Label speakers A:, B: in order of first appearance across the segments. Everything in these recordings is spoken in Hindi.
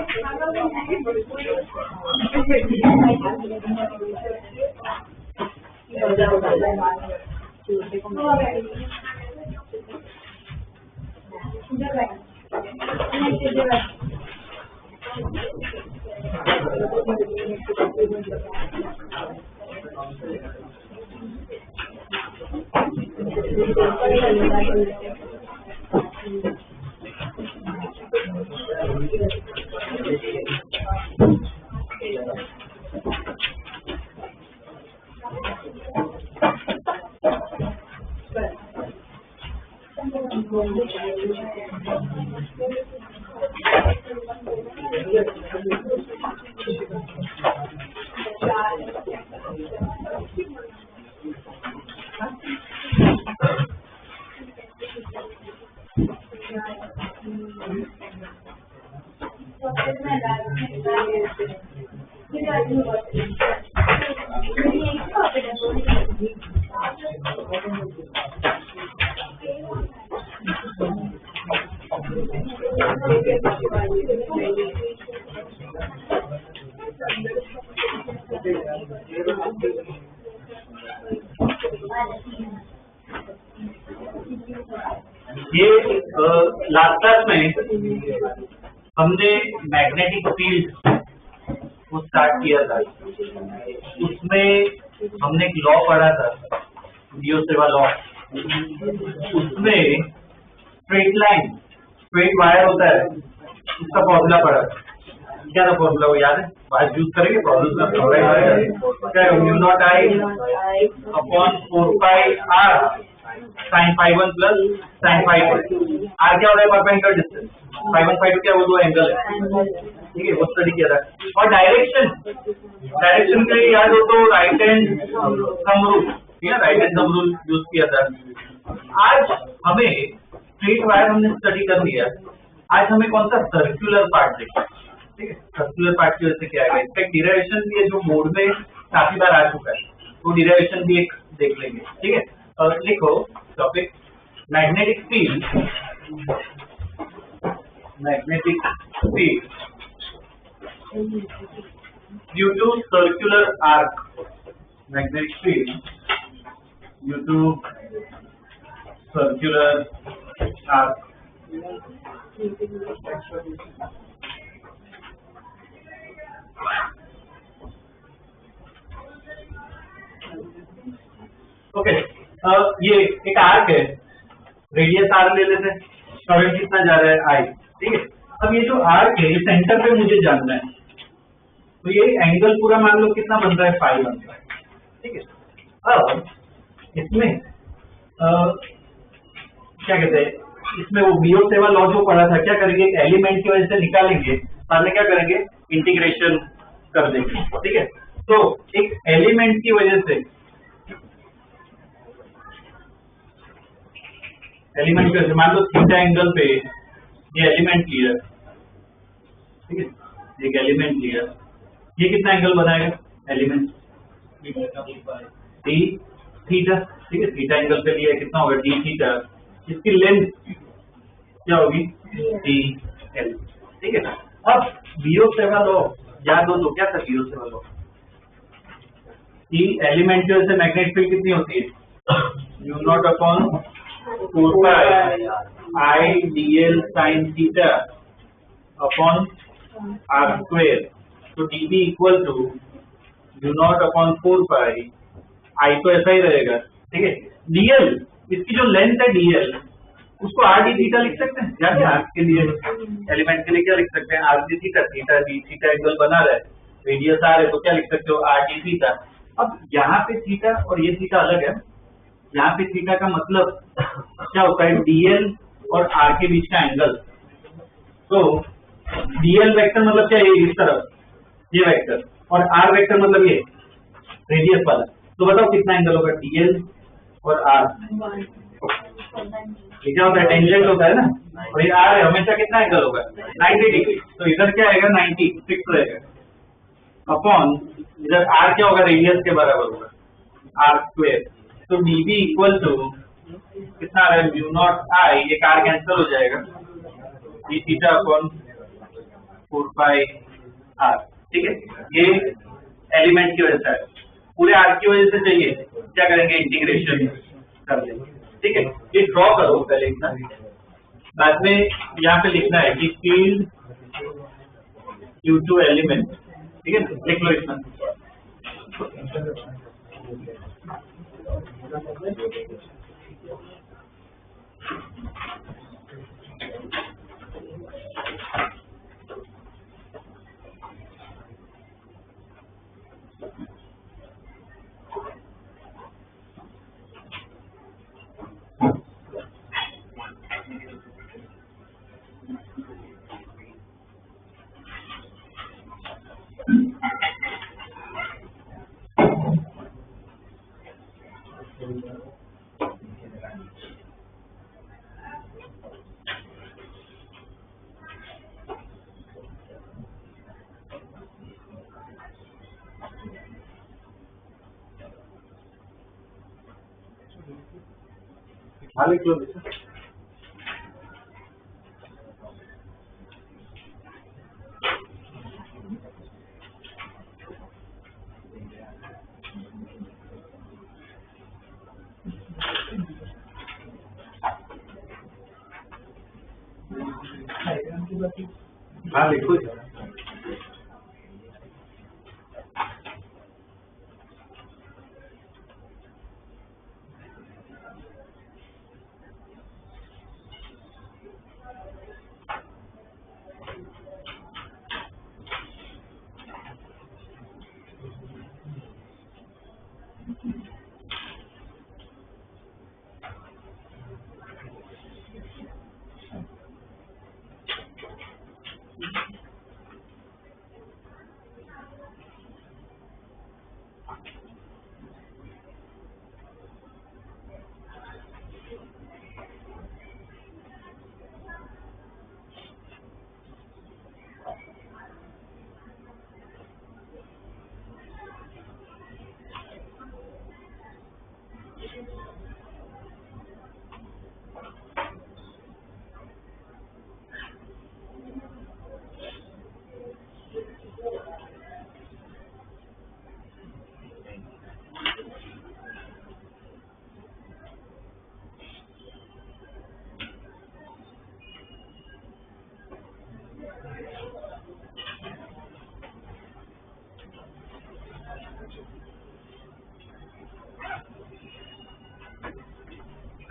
A: ये लास्ट क्लास में हमने मैग्नेटिक फील्ड को स्टार्ट किया था। उसमें हमने एक लॉ पढ़ा था, दियोसेवा लॉ। उसमें स्ट्रेट लाइन, स्ट्रेट वायर होता है, उसका फॉर्मूला पढ़ा। क्या था फॉर्मूला, वो याद है? आज यूज करेंगे प्रॉब्लम का। क्या mu naught I upon 4 pi R sin phi1 plus sin phi2। R क्या हो रहा है? Perpendicular distance. phi1 phi2 क्या, वो दो एंगल है, ठीक है, वो स्टडी किया था। और डायरेक्शन के लिए याद हो तो राइट हैंड थंब रूल, ठीक है, right hand thumb rule use किया था। आज हमें स्ट्रेट वायर हमने स्टडी कर लिया। आज हमें कौन सा सर्कुलर पार्ट देखना, ठीक है। सर्कुलर पार्ट की वजह से क्या आएगा, इसका डिराइवेशन भी है जो बोर्ड में काफी बार आ चुका है, तो डिराइवेशन भी एक देख लेंगे, ठीक है। लिखो topic magnetic field due to circular arc. Magnetic field due to circular arc. Okay, ये एक आर्क है, रेडियस आर ले लेते हैं, करंट कितना जा रहा है आई, ठीक है। अब ये जो आर्क है, ये सेंटर पे मुझे जानना है, तो ये एंगल पूरा मान लो कितना बन रहा है, फाई बन रहा है, ठीक है। अब इसमें क्या कहते हैं, इसमें वो दियोसेवा लॉ जो पढ़ा था, क्या करेंगे, एक एलिमेंट की वजह से निकालेंगे, बाद में क्या करेंगे, इंटीग्रेशन कर देंगे, ठीक है। तो एक एलिमेंट की वजह से, एलिमेंट के मान लो थीटा एंगल पे ये एलिमेंट लिया, ठीक है, एक एलिमेंट लिया, ये कितना एंगल बनाएगा एलिमेंट, डी थीटा, ठीक है। थीटा एंगल पे लिया, कितना होगा डी थीटा। इसकी लेंथ क्या होगी, डी एल, ठीक है। अब दियोसेवा लॉ याद हो तो क्या था, दियोसेवा लॉ कि एलिमेंट की वजह से मैग्नेटिक फील्ड कितनी होती है, mu naught upon 4 pi I dl sin theta upon are square. तो dB equal to mu naught upon 4 pi I, तो ऐसा ही रहेगा, ठीक है। dl, इसकी जो लेंथ है dl, उसको r d थीटा लिख सकते हैं, याद है आर्क के लिए, एलिमेंट के लिए क्या लिख सकते हैं, r d theta, theta d theta angle बना रहा है, रेडियस r है, तो क्या लिख सकते हो, r d थीटा। अब यहाँ पे थीटा और ये थीटा अलग है, यहाँ पे थीटा का मतलब क्या होता है, dl और r के बीच का एंगल। तो dl वेक्टर मतलब क्या है, इस तरफ ये वेक्टर, और r वेक्टर मतलब ये रेडियस वाला। तो बताओ कितना एंगल होगा dl और r, ये क्या होता है, टेंजेंट होता है ना, और ये r है, हमेशा कितना एंगल होगा, 90 डिग्री। तो इधर क्या आएगा, 90 फिक्स रहेगा, अपॉन इधर r क्या होगा, रेडियस के बराबर होगा, r स्क्वायर। तो dB इक्वल टू कितना आ रहा है, म्यू नॉट आई, एक r कैंसिल हो जाएगा, d थीटा अपॉन 4 5 आर, ठीक है, ये एलिमेंट की वजह से है, पूरे आर की वजह से चाहिए, क्या करेंगे, इंटीग्रेशन कर देंगे, ठीक है। ये ड्रॉ करो पहले इतना, बाद में यहाँ पे लिखना है कि फील्ड Q2 एलिमेंट, ठीक है, लिख लो इतना। हाँ लिख लो बेटा। हाँ लिखो।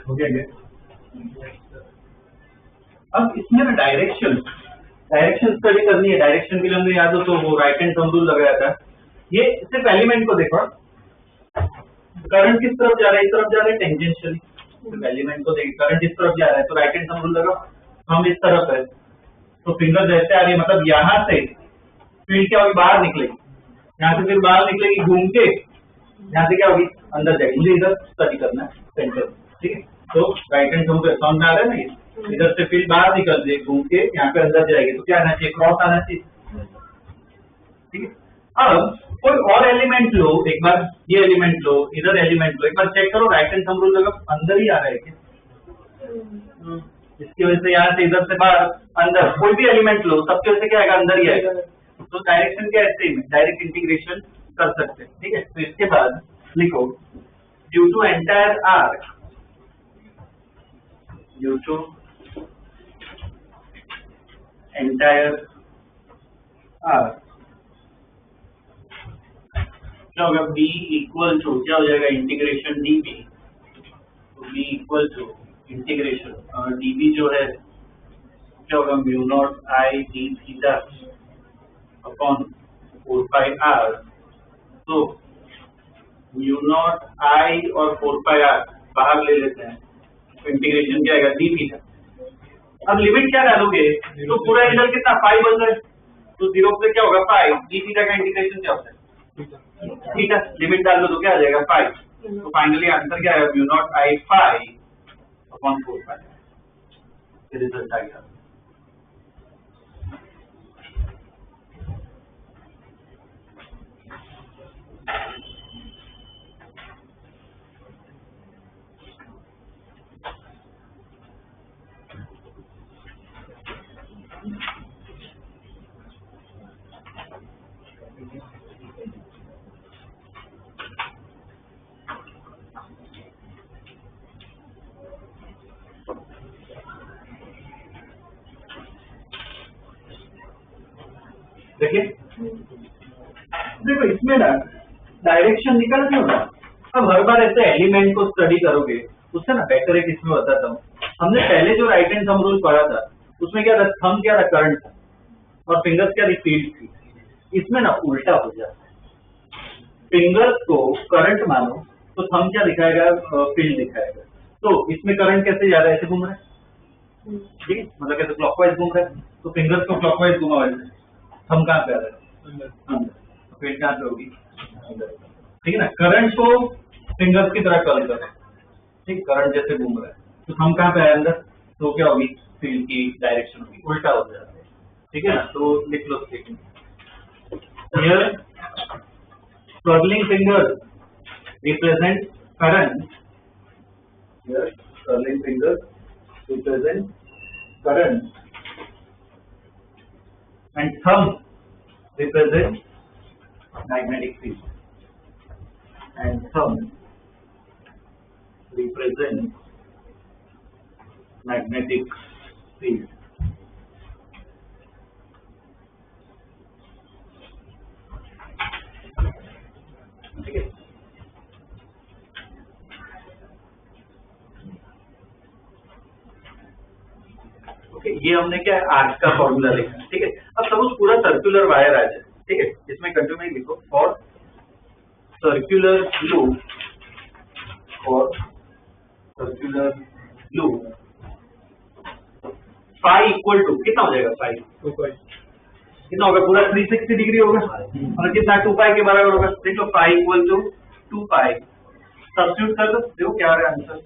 A: हो गया क्या? अब इसमें ना डायरेक्शन स्टडी करनी है। डायरेक्शन के लिए हमें याद हो तो वो राइट हैंड थंब रूल लगाया था। ये सिर्फ एलिमेंट को देखो, करंट किस तरफ जा रहा है, इस तरफ जा रहा है टेंजेंशियली। तो एलिमेंट को देखिए, करंट इस तरफ जा रहा है तो राइट हैंड थंब रूल लगाओ, हम इस तरफ है तो फिंगर जैसे आ रही है, मतलब यहाँ से फील्ड क्या होगी, बाहर निकलेगी, यहाँ से फिर बाहर निकलेगी घूम के, यहाँ से क्या होगी, अंदर जाएगी। मुझे इधर स्टडी करना है सेंटर, ठीक है। तो राइट हैंड थंब समझ में आ रहा है ना, ये इधर से फील्ड बाहर निकल जाए घूम के, यहाँ पे अंदर जाएगी, तो क्या आना चाहिए, क्रॉस आना चाहिए, ठीक है। अब कोई और एलिमेंट लो, एक बार ये एलिमेंट लो, इधर एलिमेंट लो, एक बार चेक करो राइट हैंड थंब रूल लगा, अंदर ही आ रहा है क्या, इसकी वजह से यहाँ से इधर से बाहर अंदर, कोई भी एलिमेंट लो सबकी वजह से क्या आएगा, अंदर ही आएगा। तो डायरेक्शन क्या ऐसे ही डायरेक्ट इंटीग्रेशन कर सकते हैं, ठीक है। तो इसके बाद लिखो due to entire R, due to entire R क्या होगा, b इक्वल टू क्या हो जाएगा, इंटीग्रेशन db, तो b इक्वल टू इंटीग्रेशन और db जो है क्या होगा, mu naught I D theta upon 4 pi R. तो म्यू नॉट आई और 4 पाई आर बाहर ले लेते हैं, तो इंटीग्रेशन क्या आएगा, डी थीटा। अब लिमिट क्या डालोगे, तो पूरा इंटीग्रल कितना, पाई बन रहा है, तो 0 से क्या होगा पाई, डी थीटा का इंटीग्रेशन क्या होता है, थीटा। लिमिट डाल दो तो क्या आ जाएगा, पाई। तो फाइनली आंसर क्या है, म्यू नॉट आई पाई अपॉन 4 पाई, ये रिजल्ट आएगा। देखिए देखो इसमें ना डायरेक्शन निकल नहीं होता। अब हर बार ऐसे एलिमेंट को स्टडी करोगे उससे ना बेटर एक इसमें बताता हूँ। हमने पहले जो राइट हैंड थंब रूल पढ़ा था उसमें क्या था, थंब क्या था, करंट था और फिंगर्स क्या थी, फील्ड थी। इसमें ना उल्टा हो जाता है, फिंगर्स को करंट मानो तो थंब क्या दिखाएगा, फील्ड दिखाएगा। तो इसमें करंट कैसे जा रहा है, ऐसे घूम रहा है, ठीक है, मतलब कैसे क्लॉकवाइज घूम रहा है, तो फिंगर्स को क्लॉकवाइज घुमा, थंब कहाँ पे आ रहा है, फील्ड कहाँ पे होगी, ठीक है ना। करंट को फिंगर्स की तरह कर्ल कर, ठीक, करंट जैसे घूम रहा है तो थंब कहाँ पे आया अंदर, तो क्या होगी, फील्ड की डायरेक्शन होगी, उल्टा हो जाता है, ठीक है ना। तो लिख लो statement, here curling fingers represent current, here curling fingers represent current and thumb represent magnetic field, and thumb represent magnetic field. ठीक है, ये हमने क्या आर्क का फॉर्मूला लिखा, ठीक है। अब सपोज पूरा सर्कुलर वायर आ जाए, ठीक है, इसमें कंटिन्यू लिखो, for circular loop, for circular loop phi equal to कितना हो जाएगा, फाई 2 पाई कितना होगा, पूरा 360 डिग्री होगा और कितना 2 पाई के बराबर होगा। देखो phi equal to 2 pi, substitute कर दो, देखो क्या आ रहा है आंसर,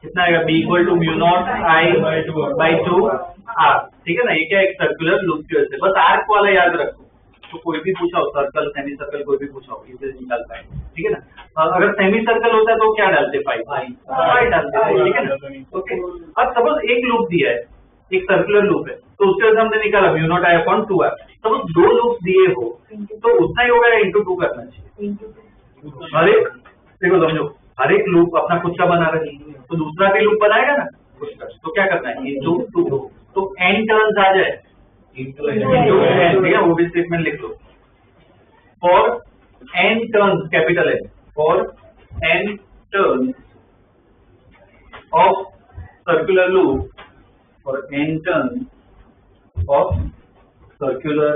A: कितना आएगा, B equal to mu naught I by 2 are, ठीक है ना। ये क्या एक सर्कुलर लूप की वजह से, बस आर्क वाला याद रखो, तो कोई भी पूछा हो, सर्कल सेमी सर्कल कोई भी पूछा हो, इसे निकाल पाए, ठीक है ना। अगर सेमी सर्कल होता है तो क्या डालते, फाई डालते, ठीक है ना। ओके, अब सपोज एक लूप दिया है, एक सर्कुलर लूप है, तो उसके वजह हमने निकाला mu naught I upon 2 R. Suppose 2 loop दिए हो तो उतना ही होगा या इंटू 2 करना चाहिए, हर एक, देखो समझो, हर एक लूप अपना खुद का बना रहे तो दूसरा भी लूप बनाएगा ना खुद का, तो क्या करना है, इंटू 2, तो n टर्न्स आ जाए, इंटू n, ठीक है, वो भी स्टेटमेंट लिख लो, for n turns, capital N, for n turns of circular loop, for n turns of circular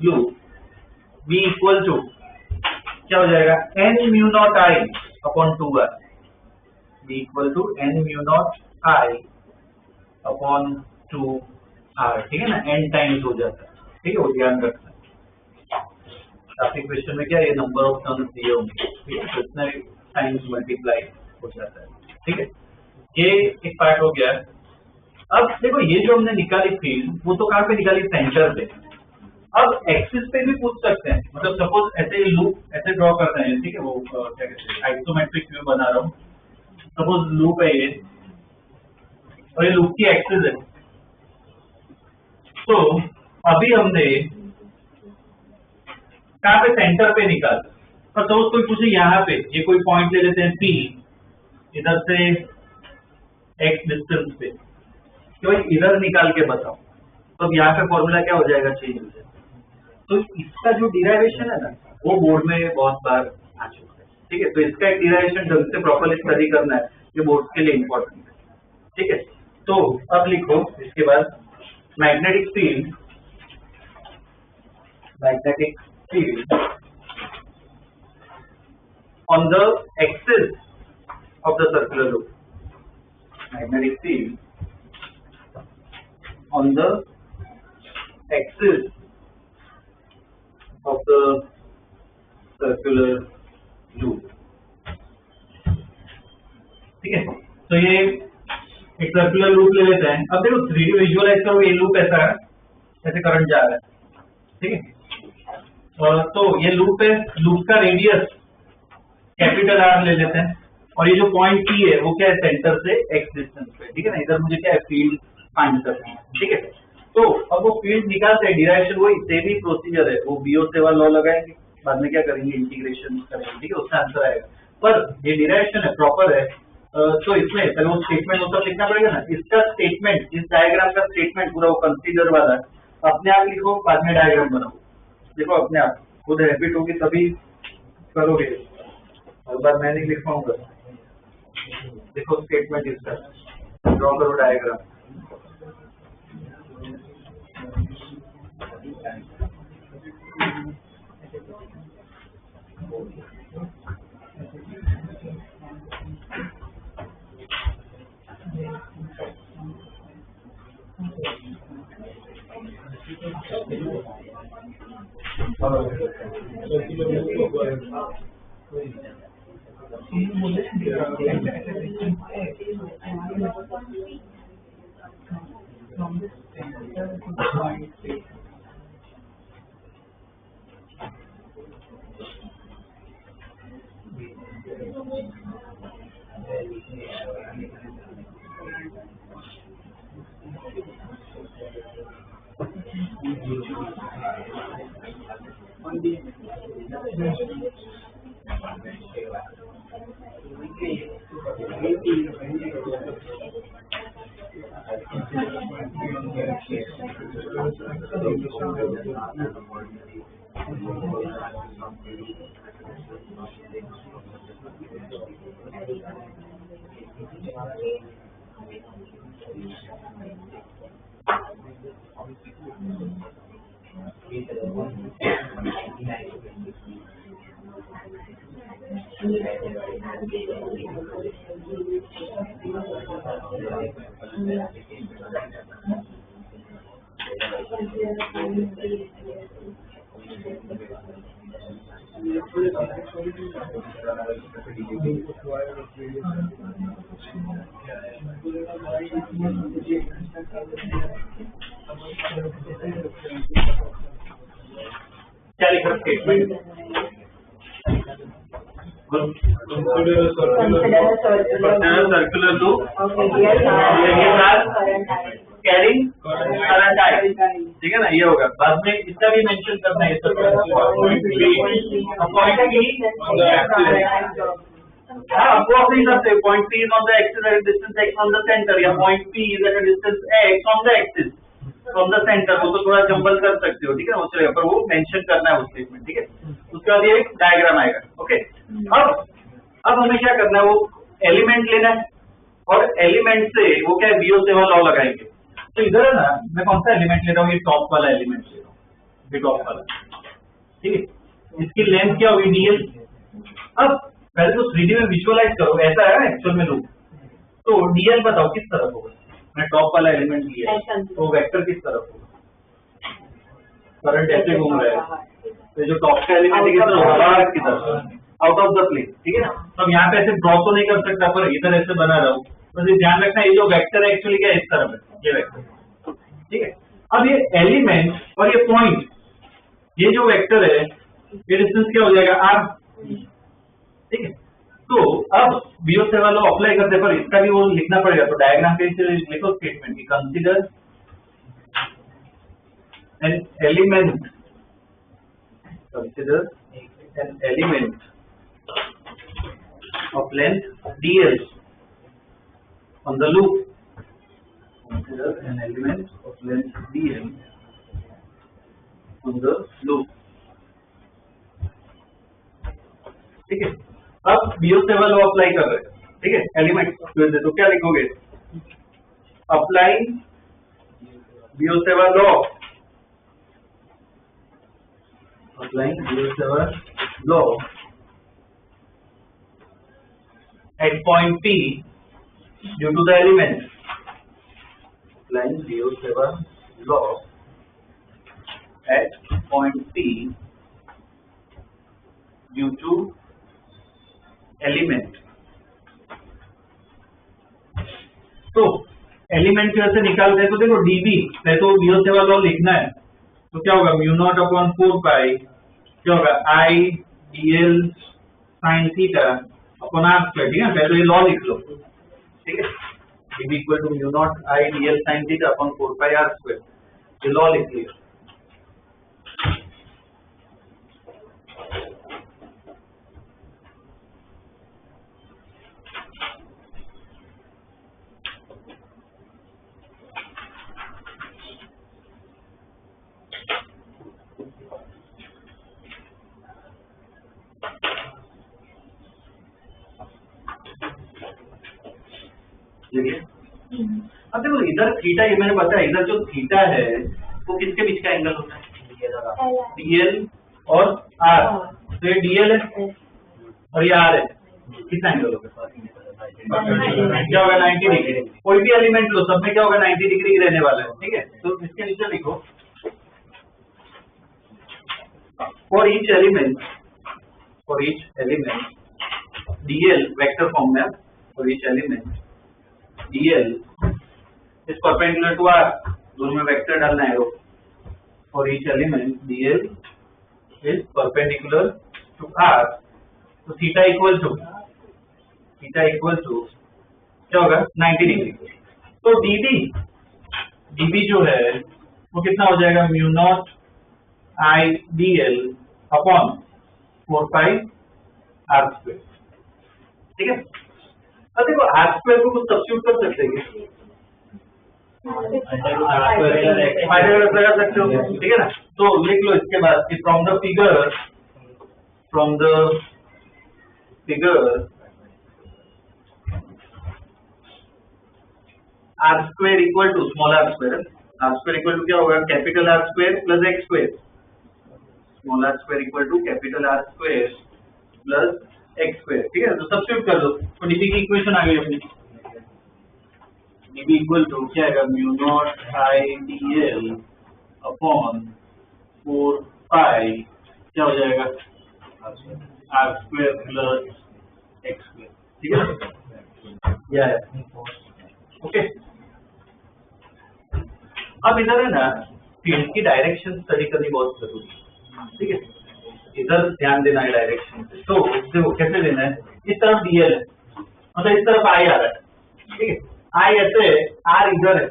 A: loop, v equal to क्या हो जाएगा, n mu naught I upon 2 r, b equal to n mu naught I upon 2 are, ठीक है ना, n टाइम्स हो जाता है, ठीक है, वो ध्यान रखना है। आपके क्वेश्चन में क्या ये नंबर ऑफ टर्न्स दिए होंगे, ठीक है, कितना टाइम्स मल्टीप्लाई हो जाता है, ठीक है, ये एक पार्ट हो गया। अब देखो ये जो हमने निकाली फील्ड, वो तो कहाँ पे निकाली, सेंटर पे। अब एक्सिस पे भी पूछ सकते हैं, मतलब सपोज ऐसे लूप ऐसे ड्रॉ करते हैं, ठीक है, वो क्या कहते हैं, आइसोमेट्रिक व्यू बना रहा हूँ, सपोज लूप है ये और ये लूप की एक्सिस है, तो अभी हमने कहाँ पे, सेंटर पे निकाल, पर सपोज कोई पूछे यहाँ पे, ये कोई पॉइंट ले लेते हैं P, इधर से x डिस्टेंस पे, कि भाई इधर निकाल के बताओ, तो अब यहाँ पे फॉर्मूला क्या हो जाएगा, चेंज हो जाएगा। तो इसका जो डिराइवेशन है ना, वो बोर्ड में बहुत बार आ चुका है, ठीक है, तो इसका एक डिराइवेशन ढंग से प्रॉपर्ली स्टडी करना है, ये बोर्ड के लिए इंपॉर्टेंट है, ठीक है। तो अब लिखो इसके बाद, magnetic field on the axis of the circular loop, magnetic field on the axis of the circular loop, ठीक है। तो ये एक सर्कुलर लूप ले लेते हैं। अब देखो 3D विजुअलाइज करो, ये लूप ऐसा है, ऐसे करंट जा रहा है, ठीक है। तो ये लूप है, लूप का रेडियस कैपिटल R ले लेते हैं, और ये जो पॉइंट P है वो क्या है, सेंटर से x डिस्टेंस पे, ठीक है ना। इधर मुझे क्या है, फील्ड फाइंड करना है, ठीक है। तो अब वो फील्ड निकालते हैं, डिराइवेशन वही सेम ही प्रोसीजर है, वो बियो सेवा लॉ लगाएंगे, बाद में क्या करेंगे, इंटीग्रेशन करेंगे, ठीक है, उसका आंसर आएगा। पर ये डिराइवेशन है, प्रॉपर है, तो इसमें पहले वो स्टेटमेंट वो सब लिखना पड़ेगा ना। इसका स्टेटमेंट, इस डायग्राम का स्टेटमेंट पूरा वो कंसीडर वाला अपने आप लिखो, बाद में डायग्राम बनाओ, देखो अपने आप खुद हैबिट होगी तभी करोगे, और बार मैं नहीं लिख पाऊंगा। देखो स्टेटमेंट इसका, ड्रॉ करो डायग्राम। क्या लिखा statement, circular loop carrying current I, ठीक है ना, ये होगा। बाद में इसका भी मेंशन करना है, पॉइंट नहीं सकते, point P is on the axis at a distance x from the center, या point P is at a distance x from the axis from the center, वो तो थोड़ा जंबल कर सकते हो, ठीक है ना, उससे पर वो मेंशन करना है उस स्टेटमेंट, ठीक है। उसके बाद ये एक डायग्राम आएगा, ओके। अब हमें क्या करना है, वो एलिमेंट लेना है, और एलिमेंट से वो क्या है, बियो सेवा लॉ लगाएंगे। तो इधर है ना, मैं कौन सा एलिमेंट ले रहा हूँ, ये टॉप वाला एलिमेंट ले रहा हूँ, ये टॉप वाला, ठीक है। इसकी लेंथ क्या होगी, dl। अब पहले तो 3D में विजुअलाइज करो, ऐसा है एक्चुअल में लूप, तो dl बताओ किस तरफ होगा। मैं टॉप वाला एलिमेंट लिया, तो वेक्टर किस तरफ होगा, करंट ऐसे घूम रहा है, तो जो टॉप का एलिमेंट है किधर होगा, की तरफ, आउट ऑफ द प्लेन, ठीक है ना। तो अब यहाँ पे ऐसे ड्रॉ तो नहीं कर सकता, पर इधर ऐसे बना रहा हूँ, तो ध्यान रखना ये जो वेक्टर है एक्चुअली क्या है, इस तरफ है ये वेक्टर, ठीक है। अब ये एलिमेंट और ये पॉइंट, ये जो वेक्टर है, ये डिस्टेंस क्या हो जाएगा, r, ठीक है। तो अब बियो सेवा लॉ अप्लाई करते पर इसका भी वो लिखना पड़ेगा, तो डायग्राम पे लिखो स्टेटमेंट की, consider an element, consider an element of length dl on the loop, consider an element of length dl on the loop, ठीक है। अब बियो सेवा लॉ अप्लाई कर रहे हैं, ठीक है, एलिमेंट तो क्या लिखोगे, अप्लाइंग बियो सेवा law, applying biyo sewa law at point P due to the element, applying biyo sewa law at point P due to element। तो एलिमेंट की वजह से निकालते हैं तो देखो डीबी तो बियो सेवा लॉ लिखना है तो क्या होगा म्यू नॉट अपॉन 4 पाई क्या होगा I DL sine theta upon are square. ठीक है, पहले तो ये लॉ लिख लो। ठीक है, DB equal to mu naught I DL sine theta upon 4 pi are square, ये लॉ लिख लिया। अब देखो इधर थीटा, ये मैंने बताया, इधर जो थीटा है वो किसके बीच का एंगल होता है? डीएल और आर। तो ये डीएल है और ये आर है, कितना एंगल होगा? क्या होगा? 90 डिग्री। कोई भी एलिमेंट लो, सब में क्या होगा? 90 डिग्री रहने वाला है। ठीक है, तो इसके नीचे लिखो for each element d l vector form में, for each element d l is perpendicular to r, दोनों में वेक्टर डालना है। For each element d l is perpendicular to r, तो थीटा इक्वल टू क्या होगा? 90 डिग्री। तो डीबी जो है वो कितना हो जाएगा? Mu naught I DL upon 4 pi are square. ठीक है, अब देखो आर स्क्वायर को कुछ सब्स्टिट्यूट कर सकते हैं, लगा सकते हो। ठीक है ना, तो लिख लो इसके बाद कि from the figure R square equal to small R square. R square equal to क्या होगा? Capital R square plus x square. Small R square equal to capital R square plus x square. ठीक है, तो सब्स्टिट्यूट कर दो तो डीबी की इक्वेशन आ गई अपनी। डीबी इक्वल टू क्या आएगा? Mu naught I DL upon 4 pi क्या हो जाएगा? R square plus x square. ठीक है, क्या है? ओके, अब इधर है ना फील्ड की डायरेक्शन स्टडी करनी बहुत जरूरी है। ठीक है, इधर ध्यान देना है डायरेक्शन से। तो देखो कैसे देना है, इस तरफ डीएल है, मतलब इस तरफ आई आ रहा है। ठीक है, आई ऐसे है, आर इधर है,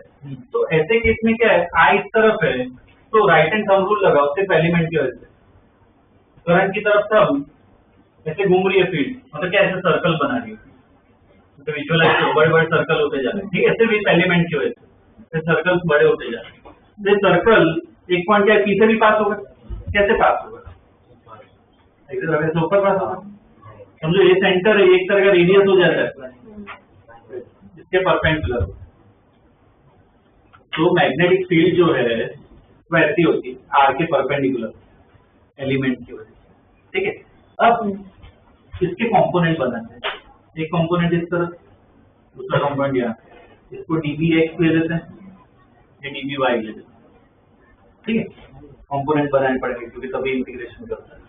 A: तो ऐसे केस में क्या है? आई इस तरफ है तो राइट हैंड थंब रूल लगाओ सिर्फ एलिमेंट की वजह से। करंट की तरफ थंब ऐसे घूम रही है फील्ड, मतलब क्या ऐसे सर्कल बना रही है, तो विजुअलाइज करो बड़े बड़े सर्कल होते जा रहे हैं। ठीक है, सिर्फ इस एलिमेंट की वजह से सर्कल बड़े होते जा रहे हैं। ये सर्कल एक पॉइंट क्या पी से भी पास होगा, कैसे पास होगा? ऊपर पास होगा। समझो ये सेंटर है, एक तरह का रेडियस हो जाता है इसके परपेंडिकुलर। तो मैग्नेटिक फील्ड जो है वो ऐसी होती है आर के परपेंडिकुलर एलिमेंट की वजह से। ठीक है, अब इसके कंपोनेंट बनाते हैं। एक कंपोनेंट इस तरह, दूसरा कंपोनेंट यहाँ, इसको डीबी एक्स ले लेते हैं, ये डीबी वाई ले लेते हैं। ठीक है, कंपोनेंट बनाने पड़ेंगे क्योंकि तभी इंटीग्रेशन करता है।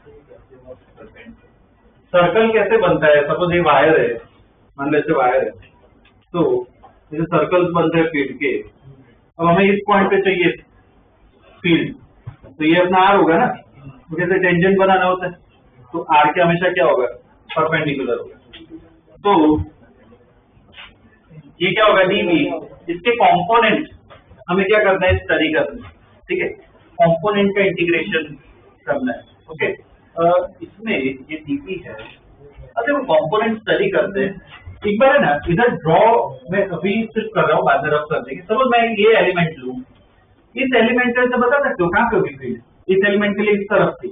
A: सर्कल कैसे बनता है? सपोज ये वायर है, मान लो ऐसे वायर है, तो जैसे सर्कल्स बनते हैं फील्ड के। अब हमें इस पॉइंट पे चाहिए फील्ड, तो ये अपना आर होगा ना, तो जैसे टेंजेंट बनाना होता है तो आर के हमेशा क्या होगा? परपेंडिकुलर होगा। तो ये क्या होगा? डीबी। इसके कंपोनेंट हमें क्या करना है? स्टडी करना है। ठीक है, कंपोनेंट का इंटीग्रेशन करना है। ओके, इसमें ये डीबी है। अच्छा, वो कंपोनेंट स्टडी करते हैं। एक बार है ना, इधर ड्रॉ मैं अभी सिर्फ कर रहा हूँ, बाद में रफ कर देंगे। सपोज मैं ये एलिमेंट लूँ, इस एलिमेंट से बता सकते हो कहाँ पे होगी फील्ड? इस एलिमेंट के लिए इस तरफ थी,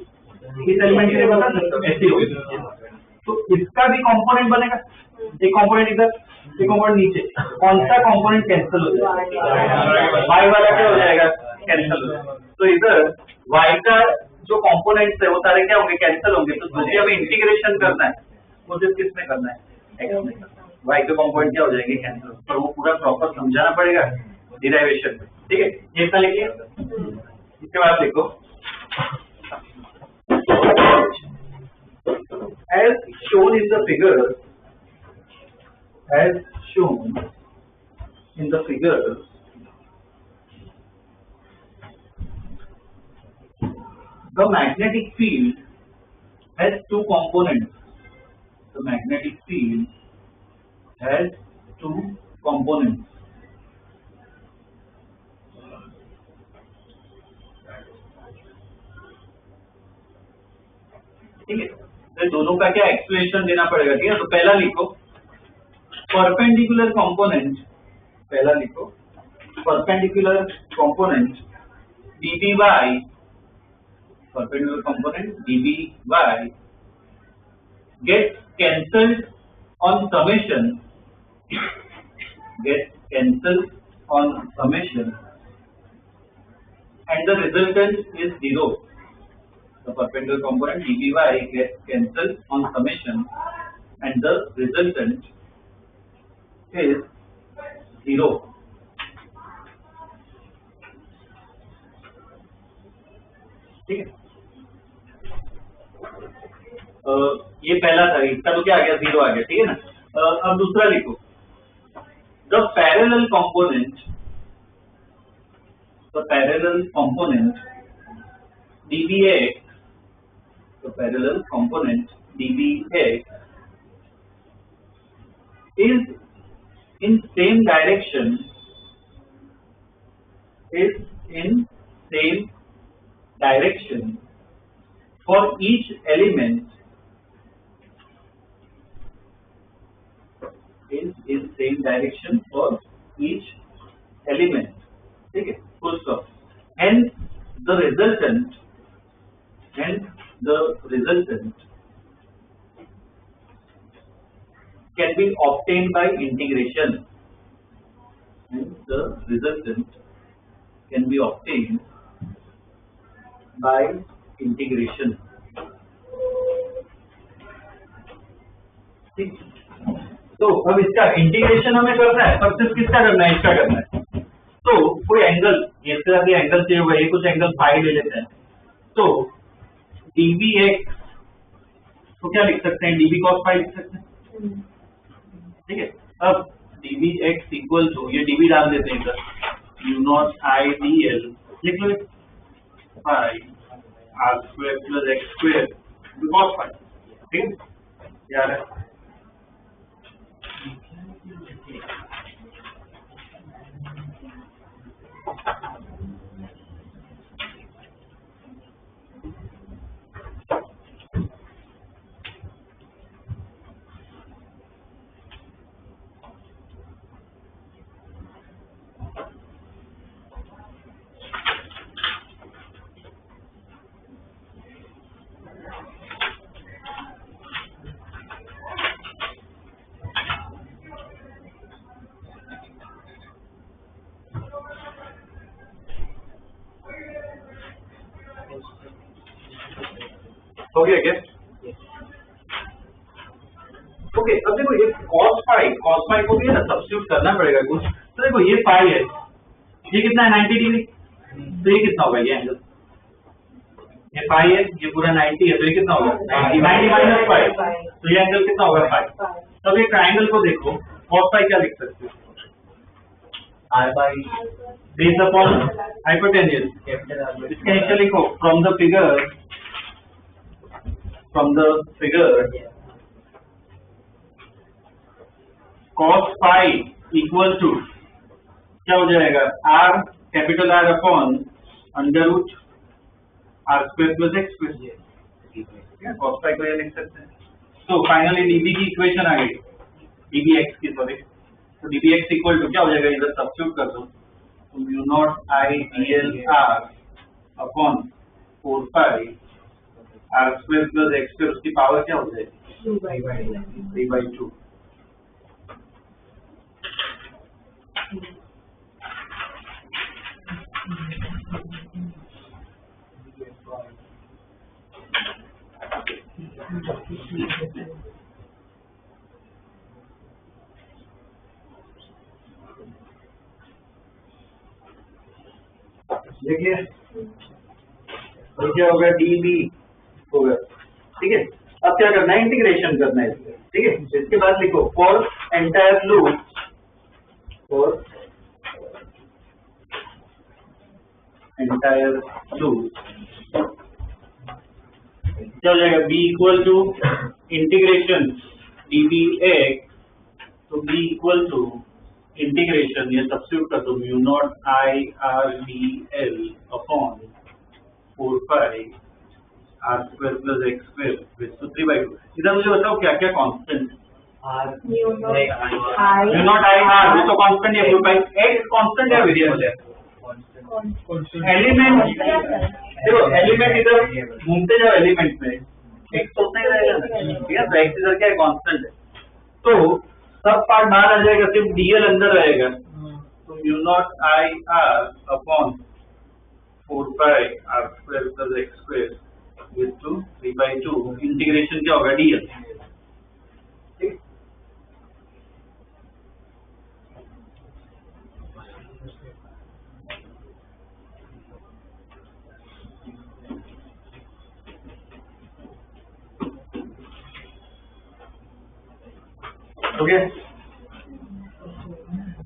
A: इस एलिमेंट के लिए बता सकते हो ऐसी होगी। तो इसका भी कंपोनेंट बनेगा, एक कंपोनेंट इधर, एक कंपोनेंट नीचे। कौन सा कंपोनेंट कैंसिल हो जाएगा? वाई वाला क्या हो जाएगा? कैंसिल हो जाएगा। तो इधर वाई का जो कंपोनेंट्स है वो सारे क्या होंगे? कैंसिल होंगे। तो तुझे हमें इंटीग्रेशन करना है, मुझे किसमें करना है? एक्स में। वाई के कंपोनेंट क्या हो जाएंगे? कैंसिल। पर वो पूरा प्रॉपर समझाना पड़ेगा डिराइवेशन में। ठीक है, ये इतना लिखिए। इसके बाद देखो as shown in the figure, as shown in the figure, the magnetic field has two components. The magnetic field has two components. ठीक है, तो दोनों का क्या एक्सप्लेनेशन देना पड़ेगा। ठीक है, तो पहला लिखो परपेंडिकुलर कंपोनेंट, पहला लिखो perpendicular component dB by perpendicular component dB by gets cancelled on summation, gets cancelled on summation, and the resultant is zero. The perpendicular component dB by gets cancelled on summation, and the resultant is zero. ठीक है, ये पहला था, इसका तो क्या आ गया, जीरो आ गया। ठीक है ना, अब दूसरा लिखो the parallel component, the parallel component dBx, the parallel component dBx is in same direction, is in same direction for each element, is in same direction for each element. ठीक है, full stop. Hence the resultant can be obtained by integration, and the resultant can be obtained by integration. ठीक, तो अब इसका इंटीग्रेशन हमें करना है, पर सिर्फ किसका करना है, इसका करना है। तो कोई एंगल, इसके साथ ये एंगल चाहिए होगा, ये कुछ एंगल फाई ले लेते हैं। तो dBx तो क्या लिख सकते हैं, dB cos फाई लिख सकते हैं। ठीक है, अब dBx इक्वल टू, ये dB डाल देते हैं इधर, u0 I dl लिख लो, phi r square plus x square cos phi. ठीक है यार, हो गया क्या? ओके, अब देखो ये cos फाई को भी है ना सब्स्टिट्यूट करना पड़ेगा कुछ। तो देखो ये फाई है, ये कितना है 90 डिग्री, तो ये कितना होगा, ये एंगल, ये फाई है, ये पूरा 90 है, तो ये कितना होगा 90 माइनस फाई, तो ये एंगल कितना होगा फाई। तब ये ट्राइंगल को देखो, cos फाई क्या लिख सकते हो, r by base upon hypotenuse. इसका नीचे लिखो from the figure cos phi equal to क्या हो जाएगा, r capital R upon under root r square plus x square. cos phi को ये लिख सकते हैं। तो फाइनली dB की इक्वेशन आ गई, dBx की, सॉरी, तो dBx इक्वल टू क्या हो जाएगा, इधर सब्स्टिट्यूट कर दो, तो u0 I dl r upon 4 pi r square plus x square, उसकी पावर क्या हो जाएगी 3/2। देखिए तो क्या होगा, dB होगा। ठीक है, अब क्या करना है, इंटीग्रेशन करना है। ठीक है, इसके बाद लिखो for entire loop, for entire loop क्या हो जाएगा, b equal to integration dbx, तो b इक्वल टू इंटीग्रेशन, ये सब्स्टिट्यूट कर दो, mu naught I R D L upon 4 pi are square plus x square with to 3/2। इधर मुझे बताओ क्या क्या constant, mu naught I R वो तो कांस्टेंट है, 4 पाई एक्स कांस्टेंट है, वेरिएबल है, एलिमेंट देखो, एलिमेंट इधर घूमते जाओ, एलिमेंट में एक्स तो नहीं रहेगा, ठीक है, तो एक्स इधर क्या है, कांस्टेंट है, तो सब पार्ट बाहर आ जाएगा, सिर्फ डीएल अंदर रहेगा, तो mu naught I r upon 4 pi are square plus x square with to 3/2, integration क्या होगा, डीएल, ठीक। ओके,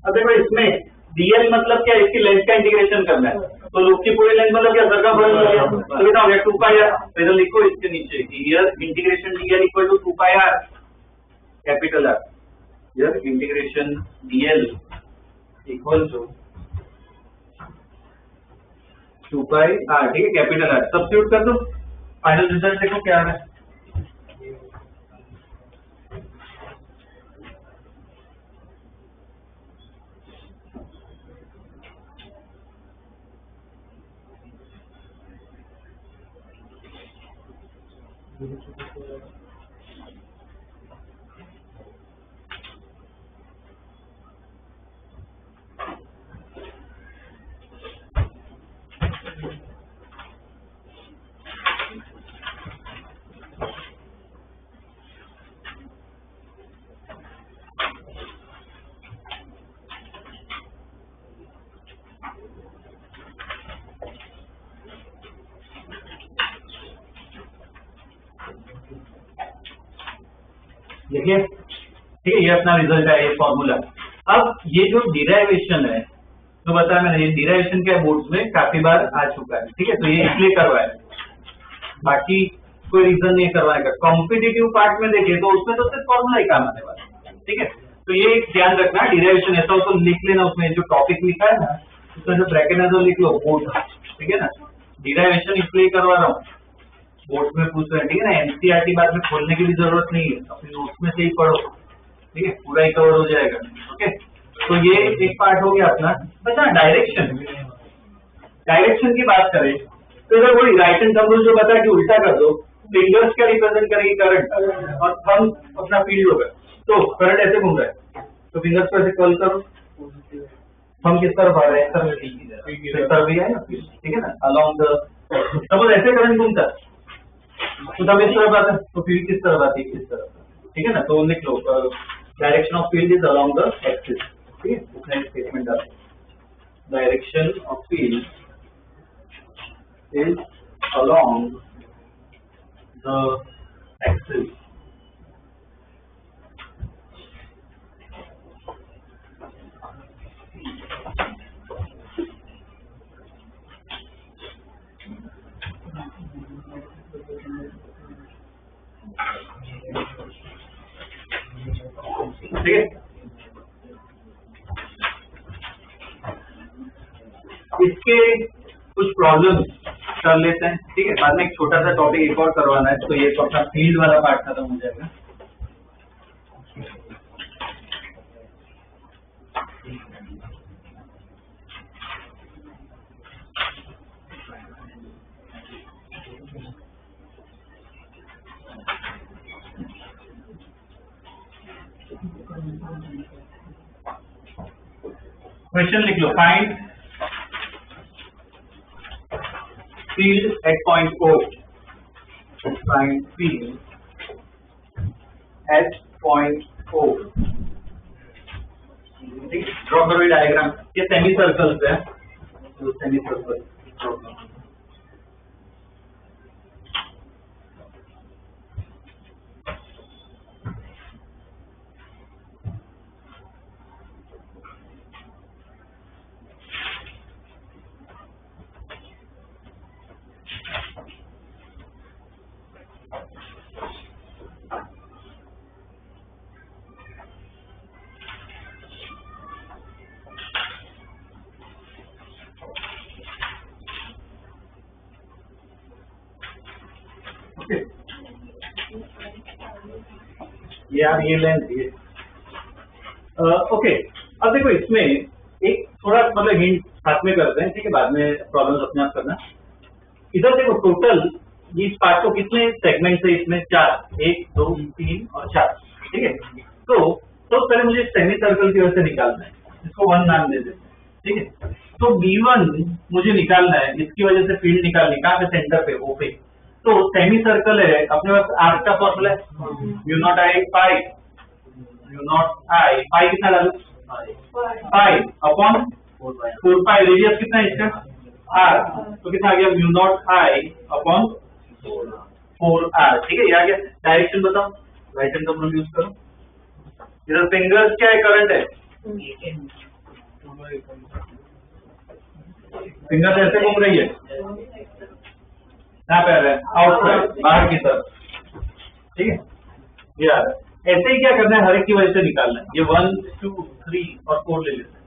A: अब देखो इसमें डीएल मतलब क्या है, इसकी लेंथ का इंटीग्रेशन करना है, तो लूप की पूरी लेंथ मतलब क्या, सर्कल बन गया, तो कितना हो गया 2 पाई आर, तो इधर लिखो इसके नीचे here integration dl equal to 2 pi r capital r, here integration dl equal to 2 pi r, ठीक है, कैपिटल आर, सब्स्टिट्यूट कर दो, फाइनल रिजल्ट देखो क्या आ रहा है। देखिए, ठीक है, ये अपना रिजल्ट है, ये फॉर्मूला। अब ये जो डिराइवेशन है, तो बताया मैंने, ये डिराइवेशन क्या बोर्ड्स में काफी बार आ चुका है, ठीक है, तो ये इसलिए करवाया, बाकी कोई रीजन नहीं करवाने का। कॉम्पिटिटिव पार्ट में देखिए तो उसमें तो सिर्फ फॉर्मूला ही काम आने वाला है, ठीक है, तो ये ध्यान रखना, डिराइवेशन ऐसा हो तो लिख लेना, उसमें जो टॉपिक लिखा है ना, उसमें जो ब्रैकेट है तो लिख लो बोर्ड, ठीक है ना, डिराइवेशन इसलिए करवा रहा हूँ, बोर्ड में पूछ रहे हैं, ठीक है ना, एनसीईआरटी बाद में खोलने की भी जरूरत नहीं है, अपने नोट्स में से ही पढ़ो, ठीक है, पूरा ही कवर हो जाएगा। ओके, तो ये एक पार्ट हो गया अपना। अच्छा, डायरेक्शन, डायरेक्शन की बात करें तो इधर वही राइट हैंड थंब रूल जो बताया कि उल्टा कर दो, फिंगर्स क्या रिप्रेजेंट करेगी, करंट, और थंब अपना फील्ड होगा, तो करंट ऐसे घूम रहा है, तो फिंगर्स को ऐसे कर्ल करो, थंब किस तरफ आ रहा है, इस तरफ भी है ना, ठीक है ना, अलोंग द, सपोज ऐसे करंट घूमता है तो तब इस तरफ आता है, तो फील्ड किस तरफ आती है, इस तरफ, ठीक है ना, तो लिख लो direction of field is along the axis, ठीक है, उसने स्टेटमेंट डाला, direction of field is along the axis. ठीक है, इसके कुछ प्रॉब्लम कर लेते हैं, ठीक है, बाद में एक छोटा सा टॉपिक एक और करवाना है, तो ये तो अपना फील्ड वाला पार्ट खत्म हो जाएगा। क्वेश्चन लिख लो, find field at point O, find field at point O, draw करो डायग्राम, ये सेमी सर्कल्स है, तो सेमी सर्कल यार ये लेंथ ये ओके। अब देखो इसमें एक थोड़ा मतलब हिंट साथ में करते हैं, ठीक है, बाद में प्रॉब्लम्स अपने आप करना। इधर देखो टोटल ये इस पार्ट को कितने सेगमेंट है इसमें, 4, 1 2 3 और 4, ठीक है। तो पहले मुझे सेमी सर्कल की वजह से निकालना है, इसको 1 नाम दे देते हैं, ठीक है। तो B1 मुझे निकालना है, इसकी वजह से फील्ड निकालनी, कहाँ पे, सेंटर पे, O पे। तो सेमी सर्कल है अपने पास, R का फॉर्मूला है म्यू नॉट आई पाई कितना डालू, पाई अपॉन 4 पाई, रेडियस कितना है इसका R, तो कितना आ गया mu naught I upon 4R, ठीक है। ये आ गया। डायरेक्शन बताओ, राइट हैंड का प्रोन यूज करो। इधर फिंगर्स क्या है, करंट है, फिंगर्स ऐसे घूम रही है, कहाँ पे आ रहा है, आउटसाइड, बाहर की तरफ, ठीक है। ये आ रहा है। ऐसे ही क्या करना है, हर एक की वजह से निकालना है। ये 1 2 3 और 4 ले लेते हैं।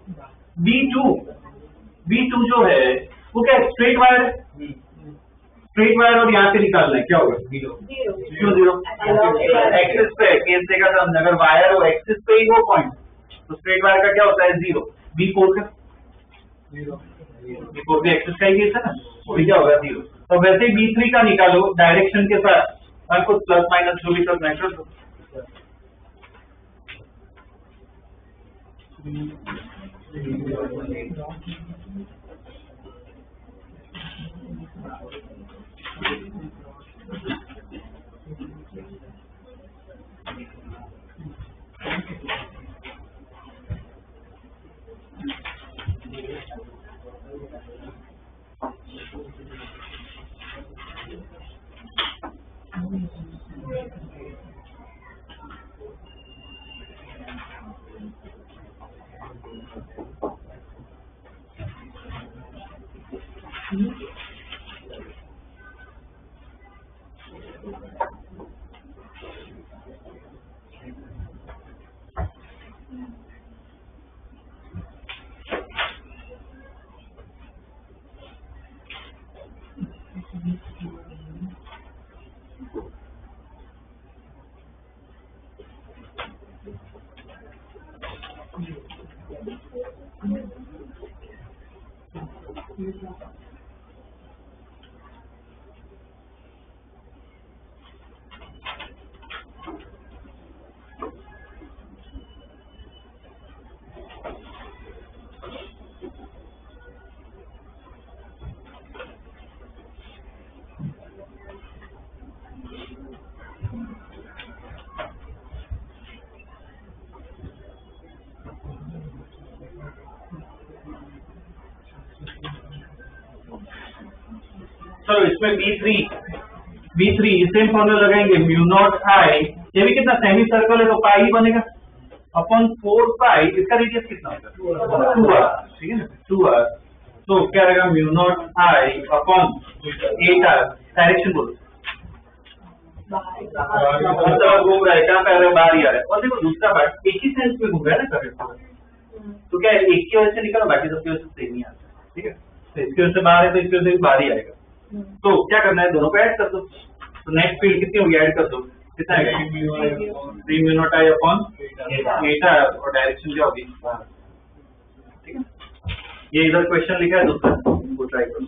A: B2 जो है वो क्या स्ट्रेट वायर है, स्ट्रेट वायर, और यहाँ से निकालना है, क्या होगा, 0 एक्सिस पे केस देखा था हमने, अगर वायर हो एक्सिस पे ही वो पॉइंट, तो स्ट्रेट वायर का क्या होता है 0। B4 का B4 भी एक्सिस का ही केस है ना, वो भी क्या होगा 0। तो वैसे ही B3 का निकालो डायरेक्शन के साथ, कुछ प्लस माइनस जो भी करना है कर दो। चलो इसमें B3 सेम फॉर्मूला लगाएंगे, म्यू नॉट आई, ये भी कितना सेमी सर्कल है तो पाई ही बनेगा, अपॉन 4 पाई, इसका रेडियस कितना होगा 2R, ठीक है ना 2R। तो क्या रहेगा mu naught I upon 8R, direction बोलो, मतलब घूम रहा है, कहाँ पे आ रहा है, बाहर ही आ रहा है। और देखो दूसरा पार्ट एक ही सेंस में घूम रहा है ना करंट, तो क्या है एक की वजह से निकला, बाकी सबकी वजह से सेम ही आता है, ठीक है। तो इसकी वजह से बाहर है तो इसकी वजह से बाहर ही आएगा। तो क्या करना है, दोनों को ऐड कर दो, तो नेक्स्ट फील्ड कितनी होगी, ऐड कर दो, कितना है 3 mu naught I upon 8R, और डायरेक्शन क्या होगी, ठीक है। ये इधर क्वेश्चन लिखा है दूसरा, वो ट्राई करो।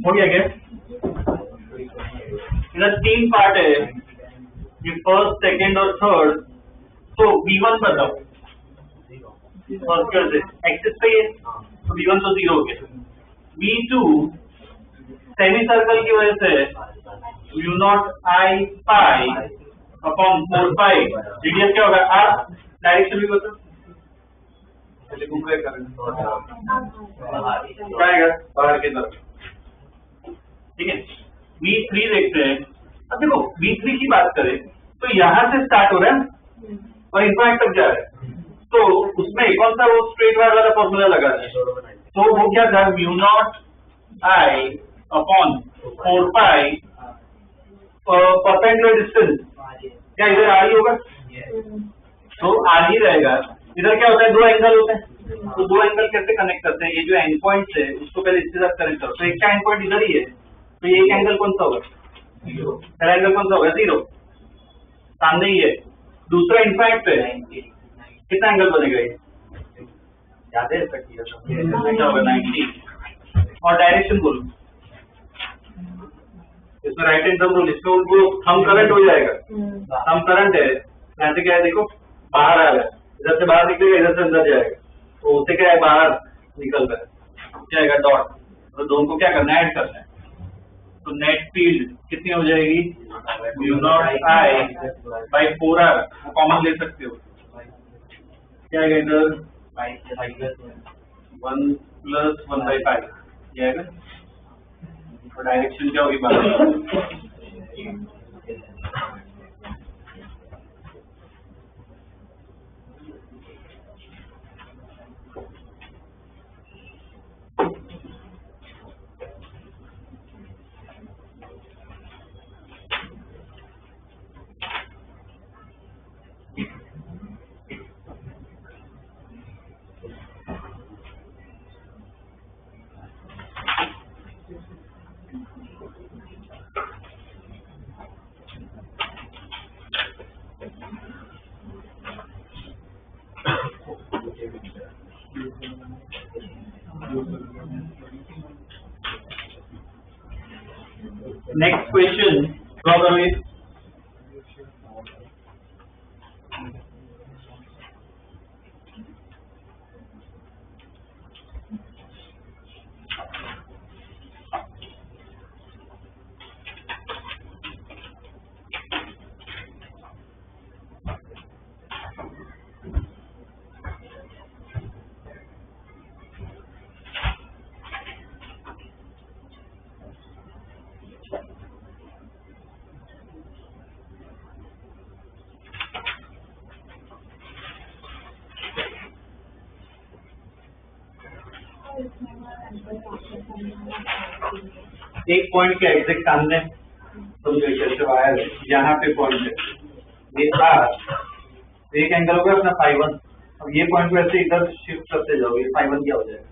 A: हो गया क्या? इधर 3 पार्ट है, ये फर्स्ट, सेकंड और थर्ड। तो V1 बताओ सर्कल से एक्सिस पे, तो V1 तो 0 हो गया। V2 सेमी सर्कल की वजह से U0 I pi upon 4 pi, radius क्या होगा R, डायरेक्शन भी बता बाहर की तरफ, ठीक है। V3 देखते हैं। अब देखो V3 की बात करें तो यहाँ से स्टार्ट हो रहा है और इन्फाइनाइट तक जा रहा है, तो उसमें कौन सा वो स्ट्रेट वायर वाला फॉर्मूला लगा है, तो वो क्या था U0 I upon 4 pi perpendicular distance, क्या इधर R ही होगा, तो R ही रहेगा। इधर क्या होता है, 2 एंगल होते हैं, तो 2 एंगल कैसे कनेक्ट करते हैं, ये जो एंड पॉइंट है उसको पहले इसके साथ कनेक्ट करो, तो एक का एंड पॉइंट इधर ही है, तो ये एक एंगल कौन सा होगा, पहला एंगल कौन सा होगा, 0, सामने ही है। दूसरा इनफाइनाइट पे कितना एंगल बनेगा, ये क्या होगा 90, और डायरेक्शन बोलो, इसमें राइट हैंड थंब रूल, इसमें उनको थंब करंट हो जाएगा, थंब करंट है, यहाँ से क्या है देखो बाहर आ रहा है, इधर से बाहर निकलेगा, इधर से अंदर जाएगा, तो उससे क्या है बाहर निकल रहा है, क्या आएगा डॉट, तो दोनों को क्या करना है, ऐड करना है, तो नेट फील्ड कितनी हो जाएगी U0 I by 4R, common ले सकते हो, क्या आएगा इधर 1 + 1/5, क्या आएगा, और डायरेक्शन क्या होगी बाहर। नेक्स्ट क्वेश्चन ड्रॉ करो ये, एक पॉइंट के एग्जैक्ट सामने समझो वायर है, यहाँ पे पॉइंट है, ये R, एक एंगल होगा अपना ∅1, अब ये पॉइंट को ऐसे इधर शिफ्ट करते जाओगे, ∅1 क्या हो जाएगा,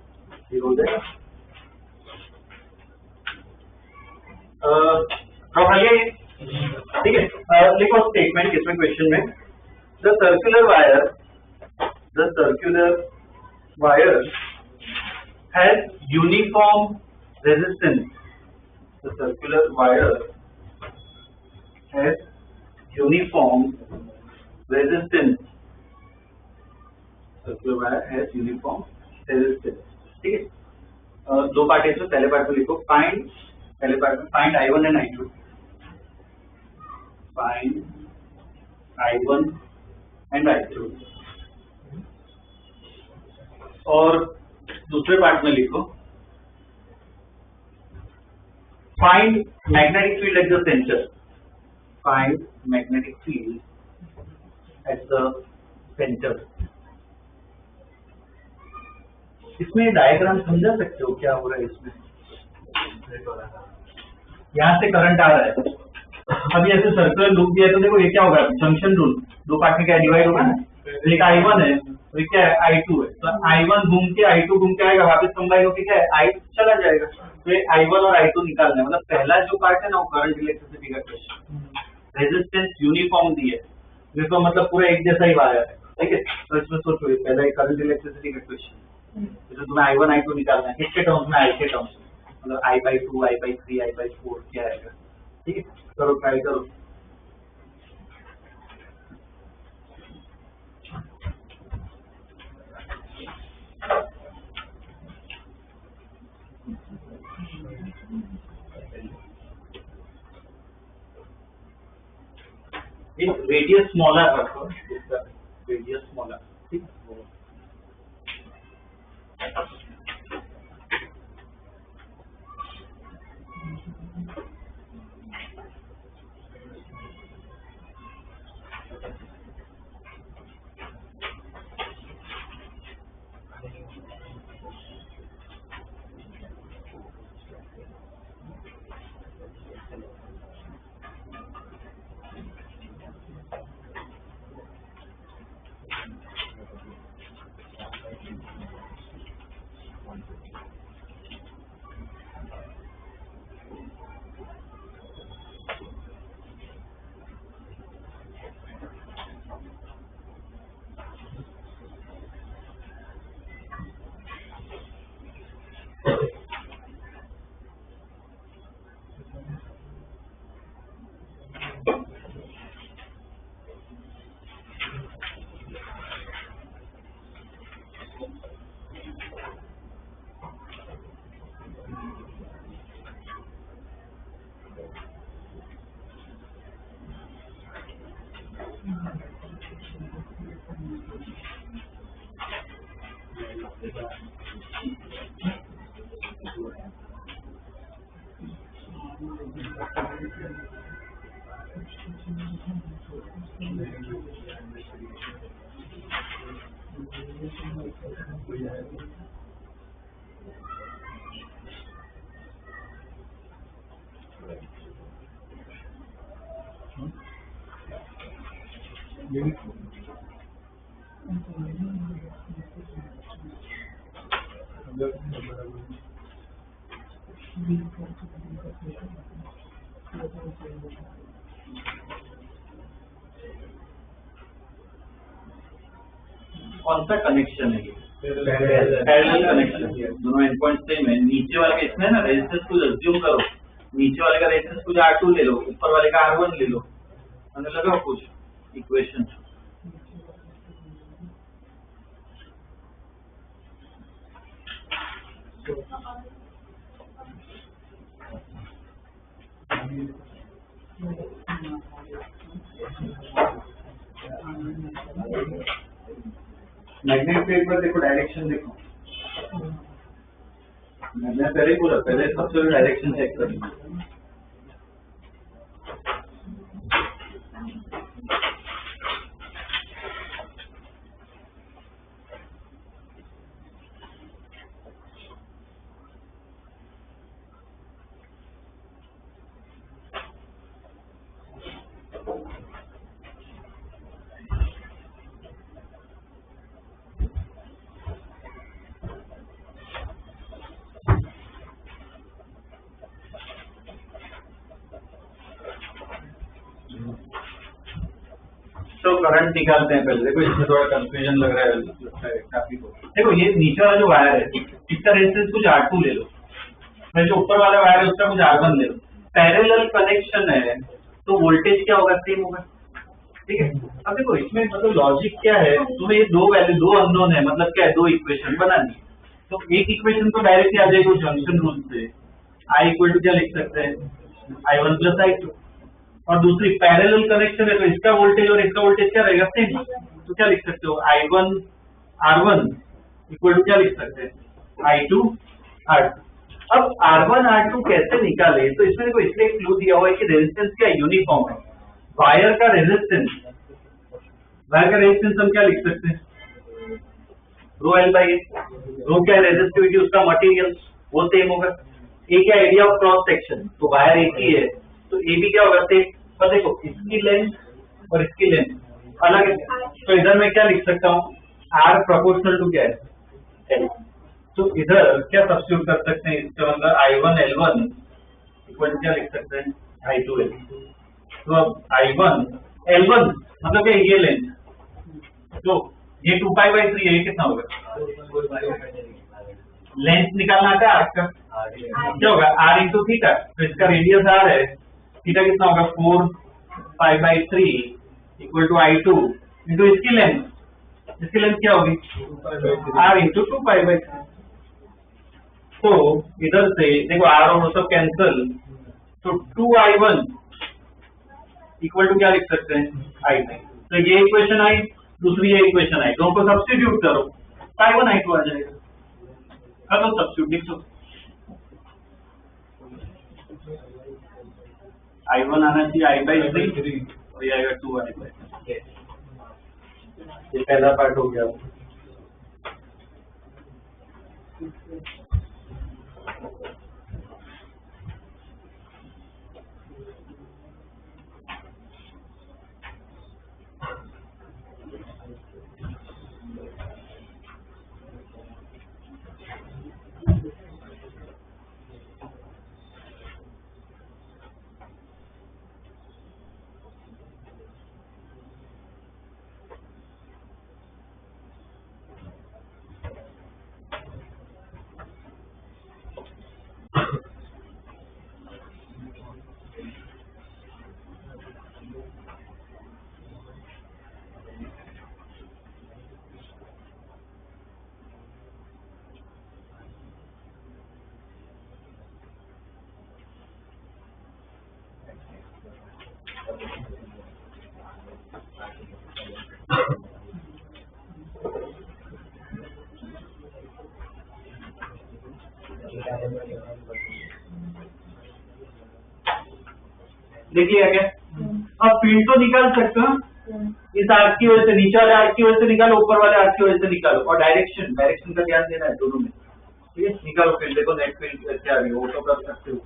A: 0 हो जाएगा। ठीक है, लिखो स्टेटमेंट इसमें क्वेश्चन में, the circular wire has uniform resistance the circular wire has uniform resistance. Circular wire has uniform resistance. ठीक है, दो पार्ट है, पहले पार्ट में लिखो फाइंड, पहले पार्ट में find I1 and I2, find I1 and I2, और दूसरे पार्ट में लिखो find magnetic field at the centre, find magnetic field at the centre. इसमें डायग्राम समझा सकते हो क्या हो रहा है इसमें? यहाँ से करंट आ रहा है, अभी ऐसे सर्कुलर लूप दिया है तो देखो ये क्या होगा, जंक्शन रूल, दो पार्ट में क्या डिवाइड होगा ना, एक I1 है और एक क्या है I2 है, तो I1 घूम के I2 घूम के आएगा, वापस कंबाइन होके क्या है I चला जाएगा, तो ये I1 और I2 निकालना है। मतलब पहला जो पार्ट है ना वो करंट इलेक्ट्रिसिटी का क्वेश्चन, रेजिस्टेंस यूनिफॉर्म दी है, जिसका मतलब पूरा एक जैसा ही वायर है, ठीक है। तो इसमें सोचो पहला करंट इलेक्ट्रिसिटी का क्वेश्चन, तो तुम्हें I1 I2 निकालना है, किसके टर्म्स में, I के टर्म्स में, मतलब I/2 I/3 I/4 क्या आएगा, ठीक है। करो, ट्राई करो। रेडियस स्मॉलर रखो, रेडियस स्मॉलर, ठीक है। कौन सा कनेक्शन है ये? पैरेलल कनेक्शन है, दोनों एंड पॉइंट सेम है। नीचे वाले का इसमें ना रेजिस्टेंस को अज्यूम करो, नीचे वाले का रेजिस्टेंस कुछ R2 ले लो, ऊपर वाले का R1 ले लो, मैंने लगा कुछ इक्वेशन। मैग्नेटिक फील्ड पर देखो, डायरेक्शन देखो, मैंने पहले ही बोला, पहले सबसे डायरेक्शन चेक करना। तो करंट निकालते हैं पहले। देखो इसमें थोड़ा कंफ्यूजन लग रहा है काफी को। देखो ये नीचे वाला जो वायर है, इसका रेजिस्टेंस कुछ R2 ले लो, मैं जो ऊपर वाला वायर है उसका मुझे R1 ले लो, पैरेलल कनेक्शन है तो वोल्टेज क्या होगा, सेम होगा। ठीक है, अब देखो इसमें मतलब लॉजिक क्या है, तुम्हें ये दो वैल्यू, दो अननोन है, मतलब क्या है, दो इक्वेशन बनानी है। तो एक इक्वेशन तो डायरेक्टली आ जाएगी जंक्शन रूल से, I इक्वल टू क्या लिख सकते हैं, I1 प्लस I2, और दूसरी पैरेलल कनेक्शन है तो इसका वोल्टेज और इसका वोल्टेज क्या रहेगा, सेम। तो क्या लिख सकते हो, I1 R1 इक्वल टू क्या लिख सकते हैं, I2 R2। अब R1 R2 कैसे निकाले, तो इसमें देखो इसलिए क्लू दिया हुआ है कि रेजिस्टेंस क्या यूनिफॉर्म है, वायर का रेजिस्टेंस, वायर का रेजिस्टेंस हम क्या लिख सकते हैं, रो एल बाई, रो क्या रेजिस्टिविटी उसका मटेरियल वो सेम होगा, ए क्या एरिया ऑफ क्रॉस सेक्शन, तो वायर एक ही है तो ए भी क्या होगा सेम। पर देखो इसकी लेंथ और इसकी लेंथ अलग है, तो इधर मैं क्या लिख सकता हूँ, आर प्रोपोर्शनल टू क्या है, एल। तो इधर क्या सब्स्टिट्यूट कर सकते हैं, इसका मतलब I1 L1 इक्वल क्या लिख सकते हैं, I2 L। तो अब I1 L1 मतलब क्या, ये लेंथ, तो ये 2π/3 है, ये कितना होगा, लेंथ निकालना आता है आर्क का, क्या होगा R इंटू थीटा, तो इसका रेडियस R है, थीटा कितना होगा 4π/3 इक्वल टू I2 इंटू इसकी लेंथ, इसकी लेंथ क्या होगी R इंटू 2π/3। तो इधर से देखो R और वो सब कैंसल, तो 2I1 इक्वल टू क्या लिख सकते हैं, I2। तो ये इक्वेशन आई, दूसरी ये इक्वेशन आई, दोनों को सब्स्टिट्यूट करो, I1 I2 आ जाएगा, करो सब्स्टिट्यूट, लिख दो I1 आना चाहिए I/3 और ये आएगा 2I/3। ये पहला पार्ट हो गया। देखिए क्या, अब फील्ड तो निकाल सकते हो, इस आर्क की वजह से, नीचे वाले आर्क की वजह से निकालो, ऊपर वाले आर्क की वजह से निकालो, और डायरेक्शन, डायरेक्शन का ध्यान देना है दोनों में। ठीक है, निकालो फील्ड, देखो नेट फील्ड कैसे आ रही है, वो तो कर सकते हो।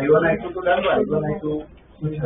A: I1 I2 तो डाल दो, I1 I2 कुछ है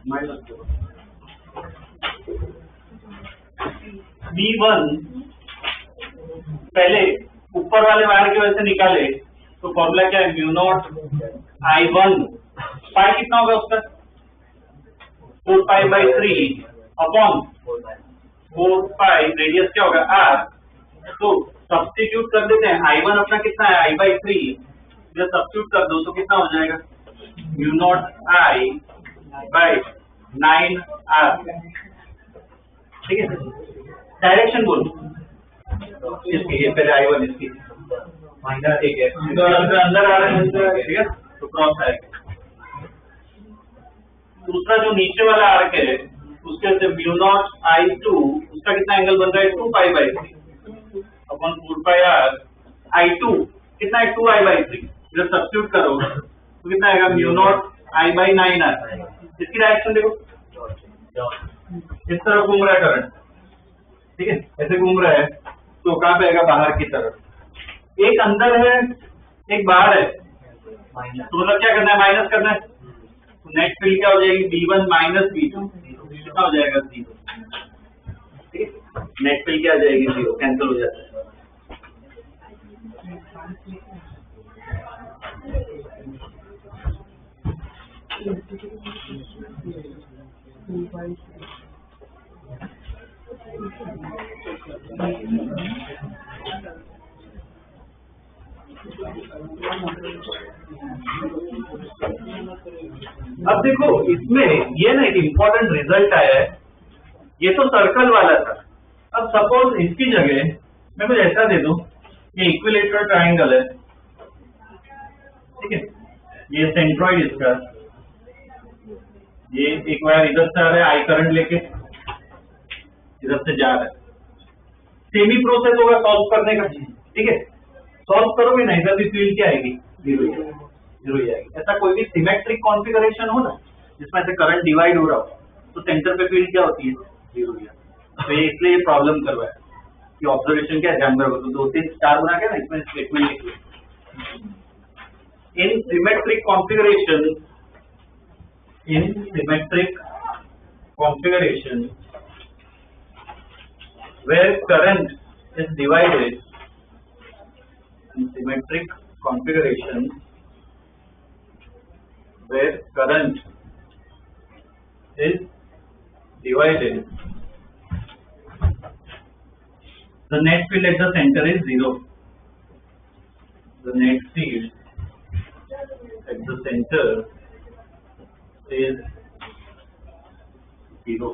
A: माइनस B1 पहले ऊपर वाले वायर की वजह से निकाले तो फॉर्मूला क्या है, म्यू नॉट I1 पाई कितना होगा उसका 4π/3 अपॉन 4π रेडियस क्या होगा R, तो सब्स्टिट्यूट कर देते हैं। I1 अपना कितना है I/3, जब सब्स्टिट्यूट कर दो तो कितना हो जाएगा म्यू नॉट I/9R, ठीक है। डायरेक्शन बोलो इसकी, ये पहले I1 इसकी माइनस एक है तो अंदर आ रहा है, ठीक है, तो क्रॉस आएगा। दूसरा जो नीचे वाला आर्क है उसके से म्यू नॉट I2 उसका कितना एंगल बन रहा है 2π/3 अपन 4πR I2 कितना है 2I/3, जब सब्स्टिट्यूट करो तो कितना आएगा म्यू नॉट I/9R। इसकी डायरेक्शन देखो इस तरफ घूम रहा है करंट, ठीक है, ऐसे घूम रहा है तो कहाँ पे आएगा बाहर की तरफ, एक अंदर है एक बाहर है, तो मतलब क्या करना है माइनस करना है, तो नेट फील्ड क्या हो जाएगी B1 - B2 कितना हो जाएगा 0, ठीक है, नेट फील्ड क्या आ जाएगी 0, कैंसिल हो जाता है। अब देखो इसमें ये ना एक इम्पोर्टेंट रिजल्ट आया है, ये तो सर्कल वाला था। अब सपोज इसकी जगह मैं कुछ ऐसा दे दूं, ये इक्विलेटरल ट्रायंगल है, ठीक है, ये सेंट्रॉइड इसका, ये एक वायर इधर से आ रहा है आई करंट लेके इधर से जा रहा है, सेमी प्रोसेस होगा सॉल्व करने का, ठीक है, सॉल्व करोगे ना इधर भी फील्ड क्या आएगी 0 ही आएगी। ऐसा कोई भी सिमेट्रिक कॉन्फ़िगरेशन हो ना जिसमें से करंट डिवाइड हो रहा हो तो सेंटर पे फील्ड क्या होती है 0 ही, तो ये इसलिए ये प्रॉब्लम करवाया कि ऑब्जर्वेशन क्या ध्यान रखो, तो 2-3 स्टार बना के ना इसमें स्टेटमेंट लिख लो, in symmetric configuration where current is divided, in symmetric configuration where current is divided, the net field at the center is 0. The net field at the center is 0.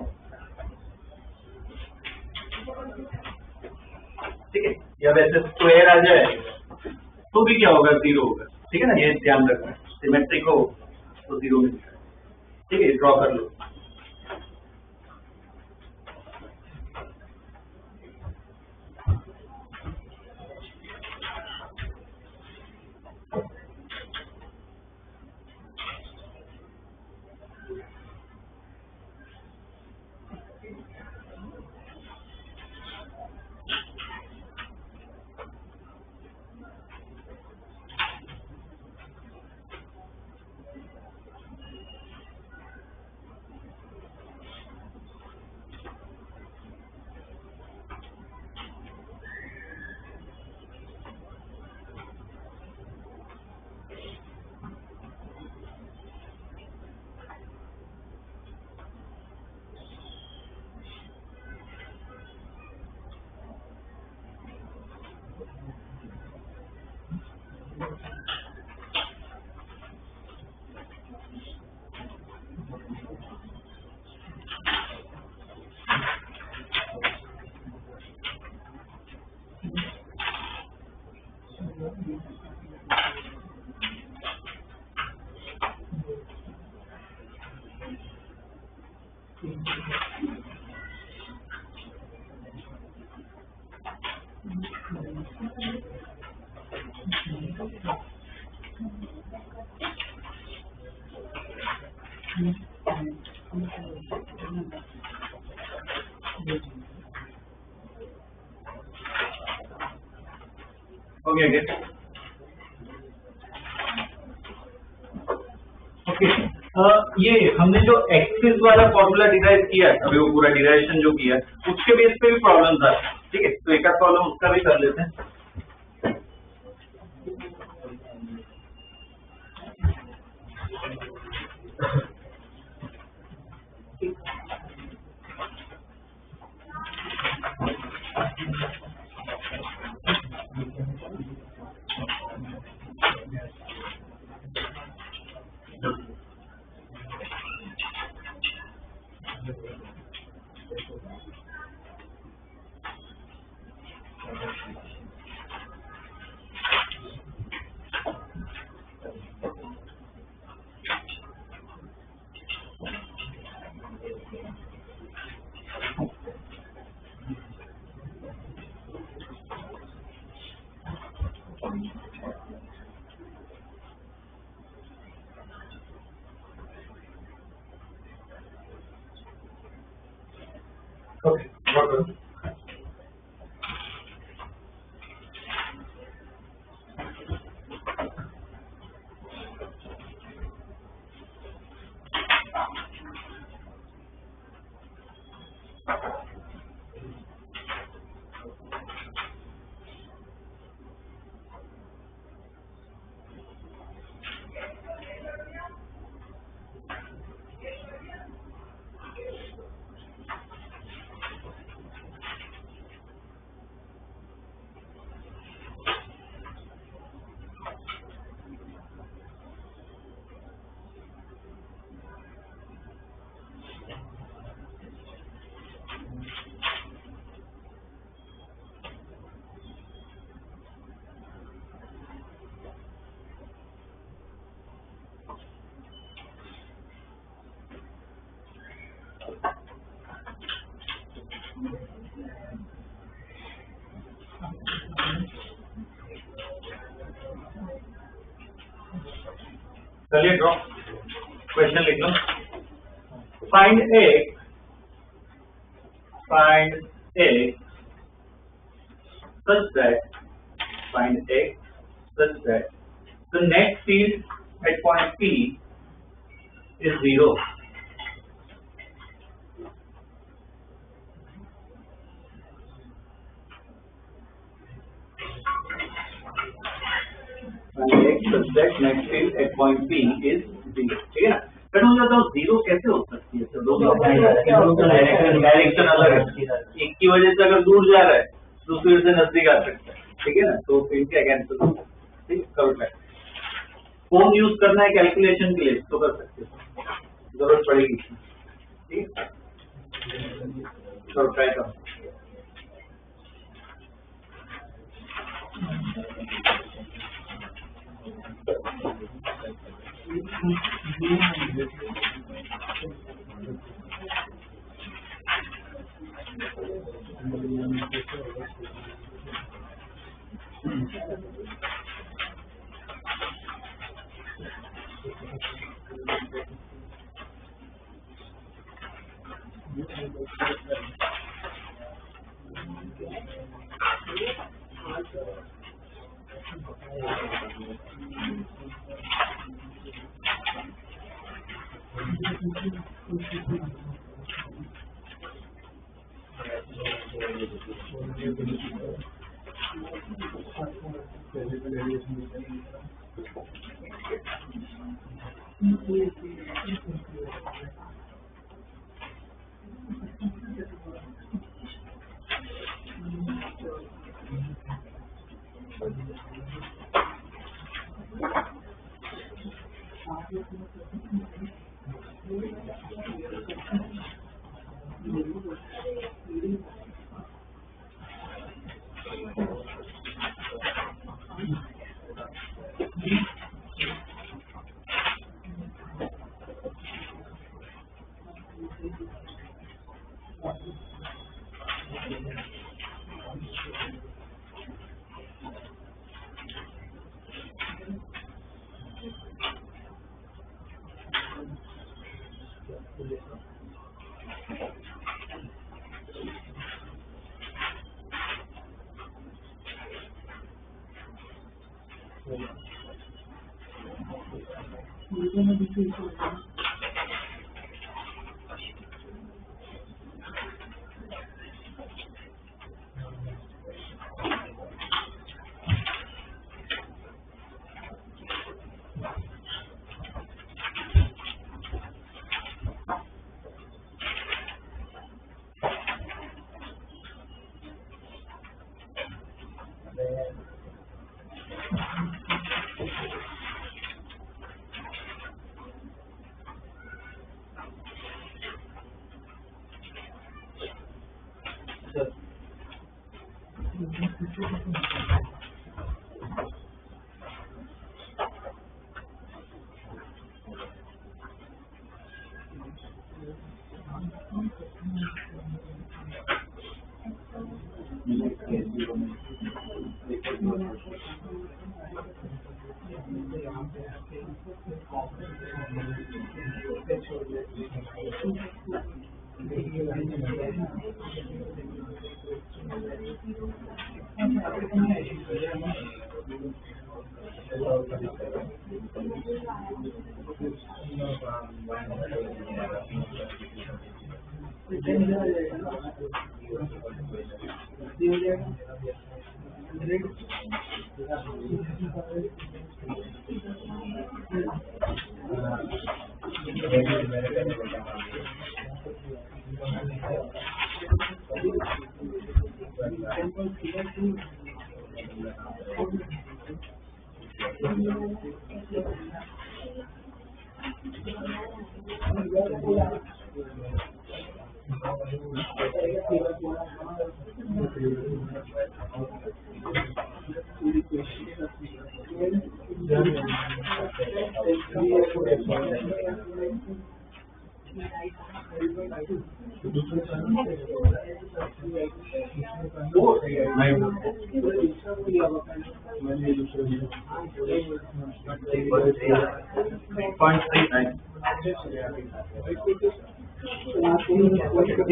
A: ठीक है, या वैसे स्क्वायर आ जाए तो भी क्या होगा 0 होगा, ठीक है ना, ये ध्यान रखना, सिमेट्रिक हो तो 0 मिलता है, ठीक है, ड्रॉ कर लो। हो गया क्या? ओके, ये हमने जो एक्सिस वाला फॉर्मूला डिराइव किया है, अभी वो पूरा डिराइवेशन जो किया है उसके बेस पे भी प्रॉब्लम था, ठीक है? तो एक आध प्रॉब्लम उसका भी कर लेते हैं। Okay, what else? चलिए ड्रॉ क्वेश्चन लिख लो। Find x such that the net field at point P is 0. Find x such that net field at point P is 0. ठीक है ना? फिर हो जाता हूँ 0 कैसे हो सकती है? दोनों डायरेक्शन अलग है। एक की वजह से अगर दूर जा रहा है, दूसरी वजह से नजदीक आ सकता है, ठीक है ना? तो फिर क्या कैंसिल हो, ठीक है? करो ट्राई। फोन यूज करना है कैलकुलेशन के लिए तो कर सकते हो, जरूरत पड़ेगी, ठीक है? करो ट्राई करो।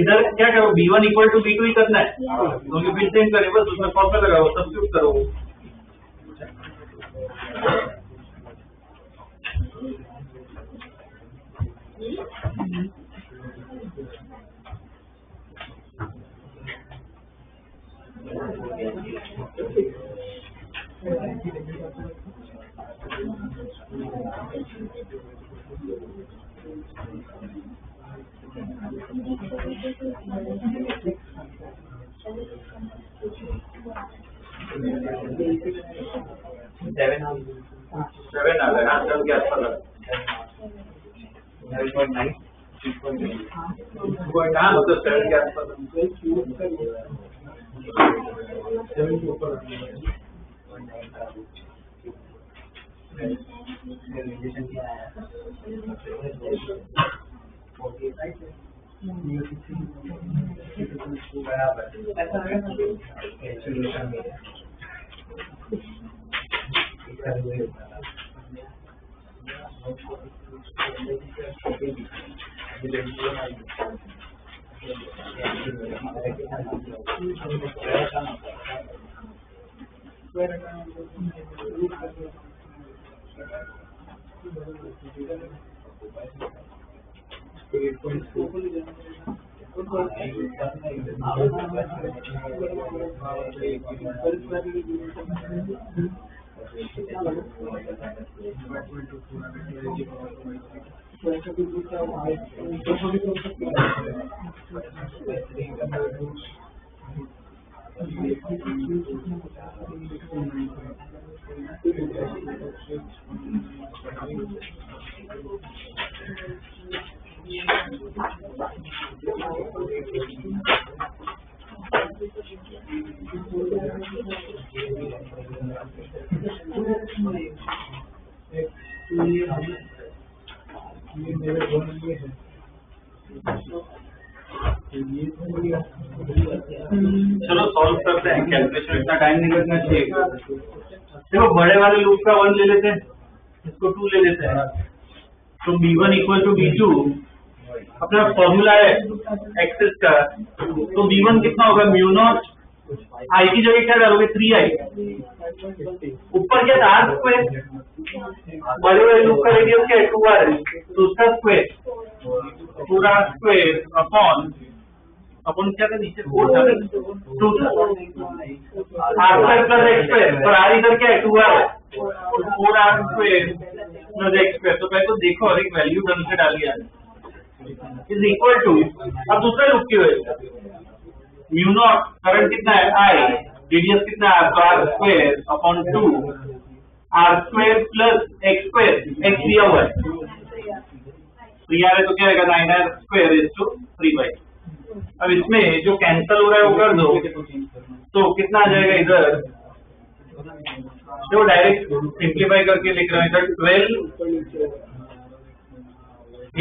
A: इधर क्या करो B1 इक्वल टू B2 ही करना है, क्योंकि फिर सेम करे बस उसमें फॉर्मूला लगाओ, सब्स्टिट्यूट करो। सेवन आ गया, चल के आसपास कहाँ होता 7 के आसपास। चलो सॉल्व करते हैं, कैलकुलेशन इतना टाइम नहीं लगना चाहिए। देखो बड़े वाले लूप का 1 ले लेते हैं, इसको 2 ले लेते हैं, तो B1 इक्वल टू B2 अपना फॉर्मूला है एक्सिस का, तो V1 कितना होगा, म्यू नॉट आई की जगह क्या डालोगे 3i, ऊपर क्या था आर स्क्वायर, बड़े बड़े लूप का रेडियस क्या है 2r है, तो उसका स्क्वायर, पूरा स्क्वायर अपॉन क्या था नीचे 4 था 2 था, r square plus x square, पर आर इधर क्या है 2r है, 4r square plus x square. तो पहले तो देखो और एक वैल्यू ढंग से डालिए इज इक्वल टू, अब दूसरा लूप की वजह म्यू नॉट करंट कितना है आई, रेडियस कितना है तो r square upon 2 r square plus x square, x दिया हुआ है 3r है तो क्या आएगा 9r स्क्वायर इज टू 3/। अब इसमें जो कैंसल हो रहा है वो कर दो, तो कितना आ जाएगा इधर, तो डायरेक्ट सिंप्लीफाई करके लिख रहा हूं इधर 12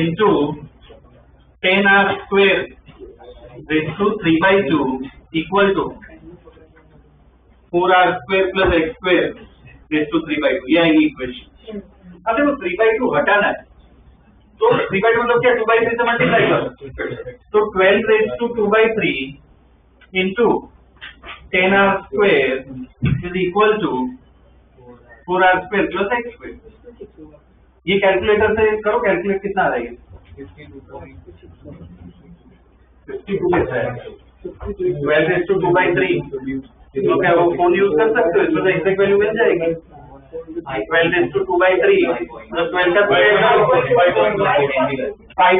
A: into 10r square raise to 3/2 equal to 4r square plus x square raise to 3/2, ये आएगी इक्वेशन। अब देखो 3/2 हटाना है, तो 3/2 मतलब क्या 2/3 से मल्टीप्लाई करो, तो 12 raise to 2/3 into 10r square is equal to 4r square plus x square. ये कैलकुलेटर से करो, कैलकुलेट कितना आ जाएगा 52 है, 12 रेज़ टू 2/3, इसमें क्या वो फोन यूज कर सकते हो, इसमें तो एग्जैक्ट वैल्यू मिल जाएगी 12 रेज़ टू 2/3 मतलब 12 का 5.24, हाँ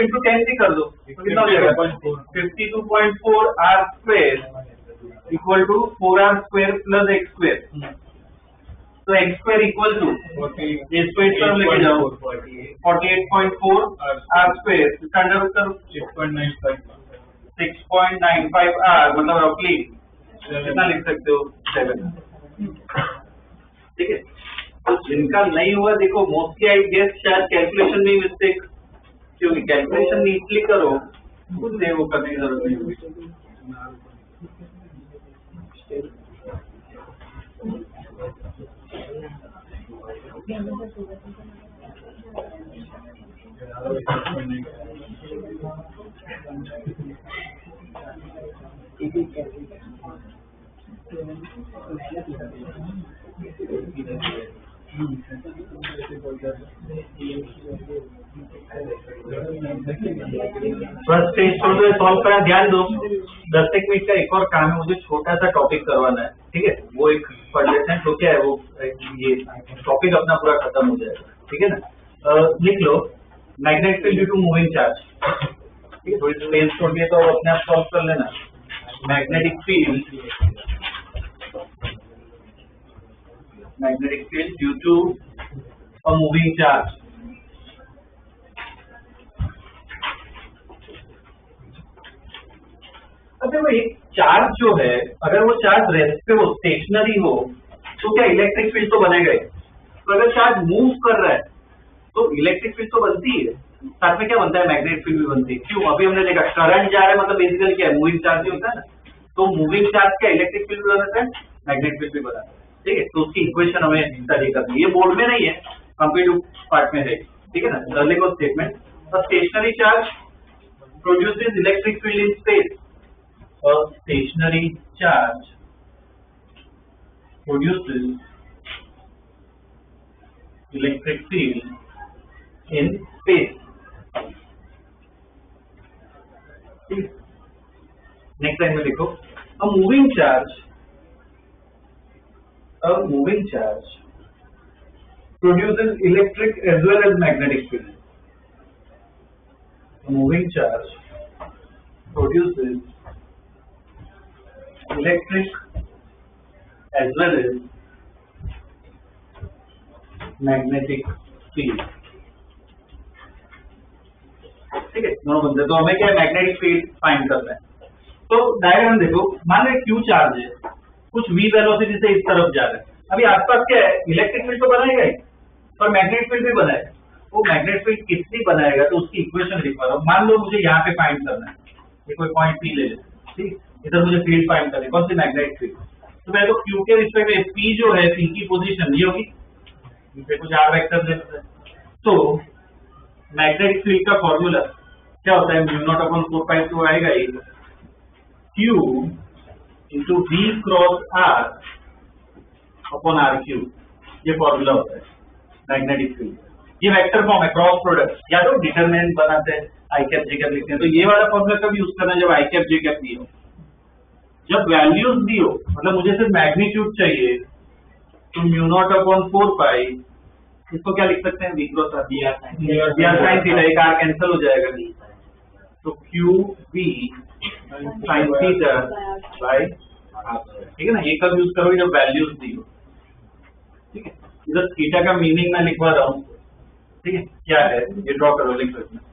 A: इंटू 10 से कर दो तो कितना हो जाएगा 52.4 r square equal to 4r square plus x square, तो एक्स स्क्वायर इक्वल टू इस पे टर्म लेके जाओ 48.4 r स्क्वायर, स्टैंडर्ड उत्तर 6.95 r, मतलब रफली कितना लिख सकते हो 7। ठीक है, तो जिनका नहीं हुआ देखो मोस्टली आई गेस शायद कैलकुलेशन में मिस्टेक, क्योंकि कैलकुलेशन नीटली करो उससे वो करने की जरूरत नहीं होगी। फर्स्ट स्टेज छोड़ सॉल्व करा, ध्यान दो 10 मिनट का एक और काम है, मुझे छोटा सा टॉपिक करवाना है, ठीक है वो एक पढ़ लेते हैं, तो क्या है वो ये टॉपिक अपना पूरा खत्म हो जाएगा, ठीक है ना। लिख लो magnetic field due to moving charge, ठीक है, थोड़ी स्पेस छोड़ दिए तो अपने आप सॉल्व कर लेना। Magnetic field due to a moving charge, अब देखो एक चार्ज जो है अगर वो चार्ज रेस्ट पे हो, स्टेशनरी हो, तो क्या इलेक्ट्रिक फील्ड तो बनेगा ही। तो अगर चार्ज मूव कर रहा है तो इलेक्ट्रिक फील्ड तो बनती है, साथ में क्या बनता है मैग्नेटिक फील्ड भी बनती है। क्यों, अभी हमने देखा करंट जा रहा है मतलब बेसिकली क्या है मूविंग चार्ज ही होता है ना, तो मूविंग चार्ज का इलेक्ट्रिक फील्ड भी बनाता है मैग्नेटिक फील्ड भी बनाता है, ठीक है। तो उसकी इक्वेशन हमें स्टडी करनी है, ये बोर्ड में नहीं है कंप्यूटर पार्ट में है, ठीक है ना। लिखो statement, a stationary charge produces electric field in space, a stationary charge produces electric field in space. Next line में लिखो, a moving charge produces electric as well as magnetic field. A moving charge produces electric as well as magnetic field, ठीक है दोनों बनते हैं। तो हमें क्या है मैग्नेटिक फील्ड फाइंड करना है। तो डायग्राम देखो, मान लो क्यू चार्ज है, कुछ v वेलोसिटी से इस तरफ जा रहा है, अभी आसपास क्या है इलेक्ट्रिक फील्ड तो बनाएगा ही और मैग्नेटिक फील्ड भी बनाएगा। वो मैग्नेटिक फील्ड कितनी बनाएगा तो उसकी इक्वेशन लिख पा रहा हूं। मान लो मुझे यहाँ पे फाइंड करना है, ये कोई पॉइंट पी ले लेते, ठीक, इधर मुझे फील्ड फाइंड करनी है, कौन सी मैग्नेटिक फील्ड। तो मैं तो क्यू के रिस्पेक्ट में पी जो है, पी की पोजीशन ये होगी, कुछ आर वेक्टर लेते हैं, तो मैग्नेटिक फील्ड का फॉर्मूला क्या होता है, म्यू नॉट अपॉन 4 पाई तो आएगा ही Q into V cross R upon R cube, ये फॉर्मूला होता है मैग्नेटिक फील्ड। ये वेक्टर फॉर्म है, क्रॉस प्रोडक्ट या तो डिटरमिनेंट बनाते हैं आई कैप जे कैप लिखते हैं, तो ये वाला फॉर्मूला कब यूज करना है, जब आई कैप जे कैप दी हो, जब वैल्यूज दी हो, मतलब मुझे सिर्फ मैग्नीट्यूड चाहिए तो म्यू नॉट अपॉन 4 पाई, इसको क्या लिख सकते हैं, v cross r sine theta, एक आर कैंसिल हो जाएगा, तो q v sine theta by r, ठीक है ना। ये कब यूज करोगे, जब वैल्यूज दी हो, ठीक है। इधर थीटा का मीनिंग मैं लिखवा रहा हूँ, ठीक है, क्या है ये ड्रॉ करो, लिख सकते हैं।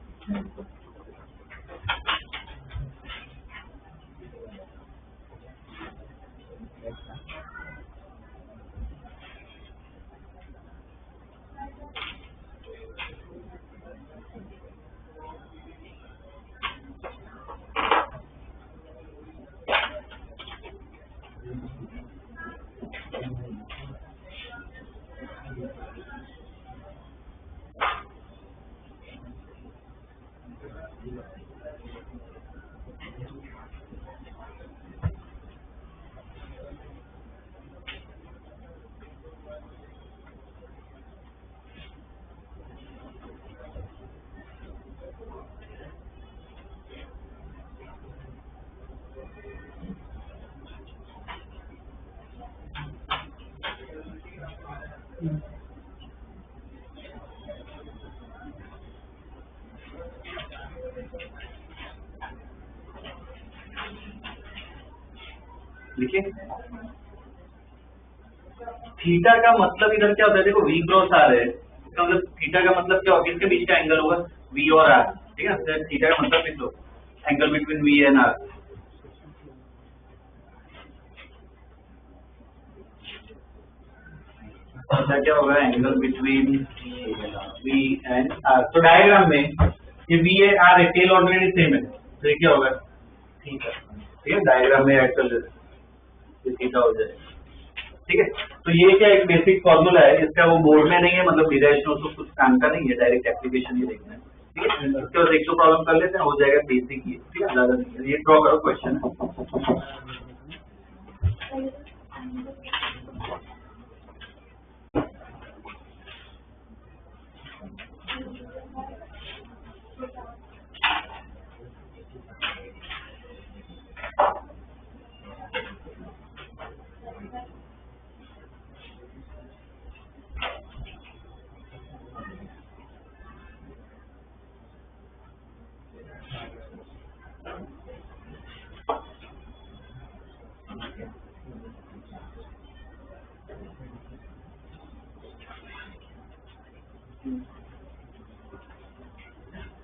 A: लिखिए, थीटा का मतलब इधर क्या होता है, देखो वी क्रॉस आर है, इसका मतलब थीटा का मतलब क्या होगा, इसके बीच का एंगल होगा वी और आर, ठीक है, तो थीटा का मतलब लिख लो, angle between V and R. ऐसा क्या होगा, angle between V and R. तो डायग्राम में ये वी है, आर है, टेल ऑलरेडी सेम है, तो ये क्या होगा, थीटा, ठीक है, डायग्राम में ऐड कर लेते हैं, थीटा हो जाएगा, ठीक है। तो ये क्या एक बेसिक फॉर्मूला है, इसका वो बोर्ड में नहीं है, मतलब डिराइव तो कुछ काम का नहीं है, डायरेक्ट एप्लीकेशन ही देखना है, ठीक है। उसके बाद एक दो प्रॉब्लम कर लेते हैं, हो जाएगा बेसिक ही, ठीक है, ज्यादा नहीं है। ये ड्रॉ करो क्वेश्चन।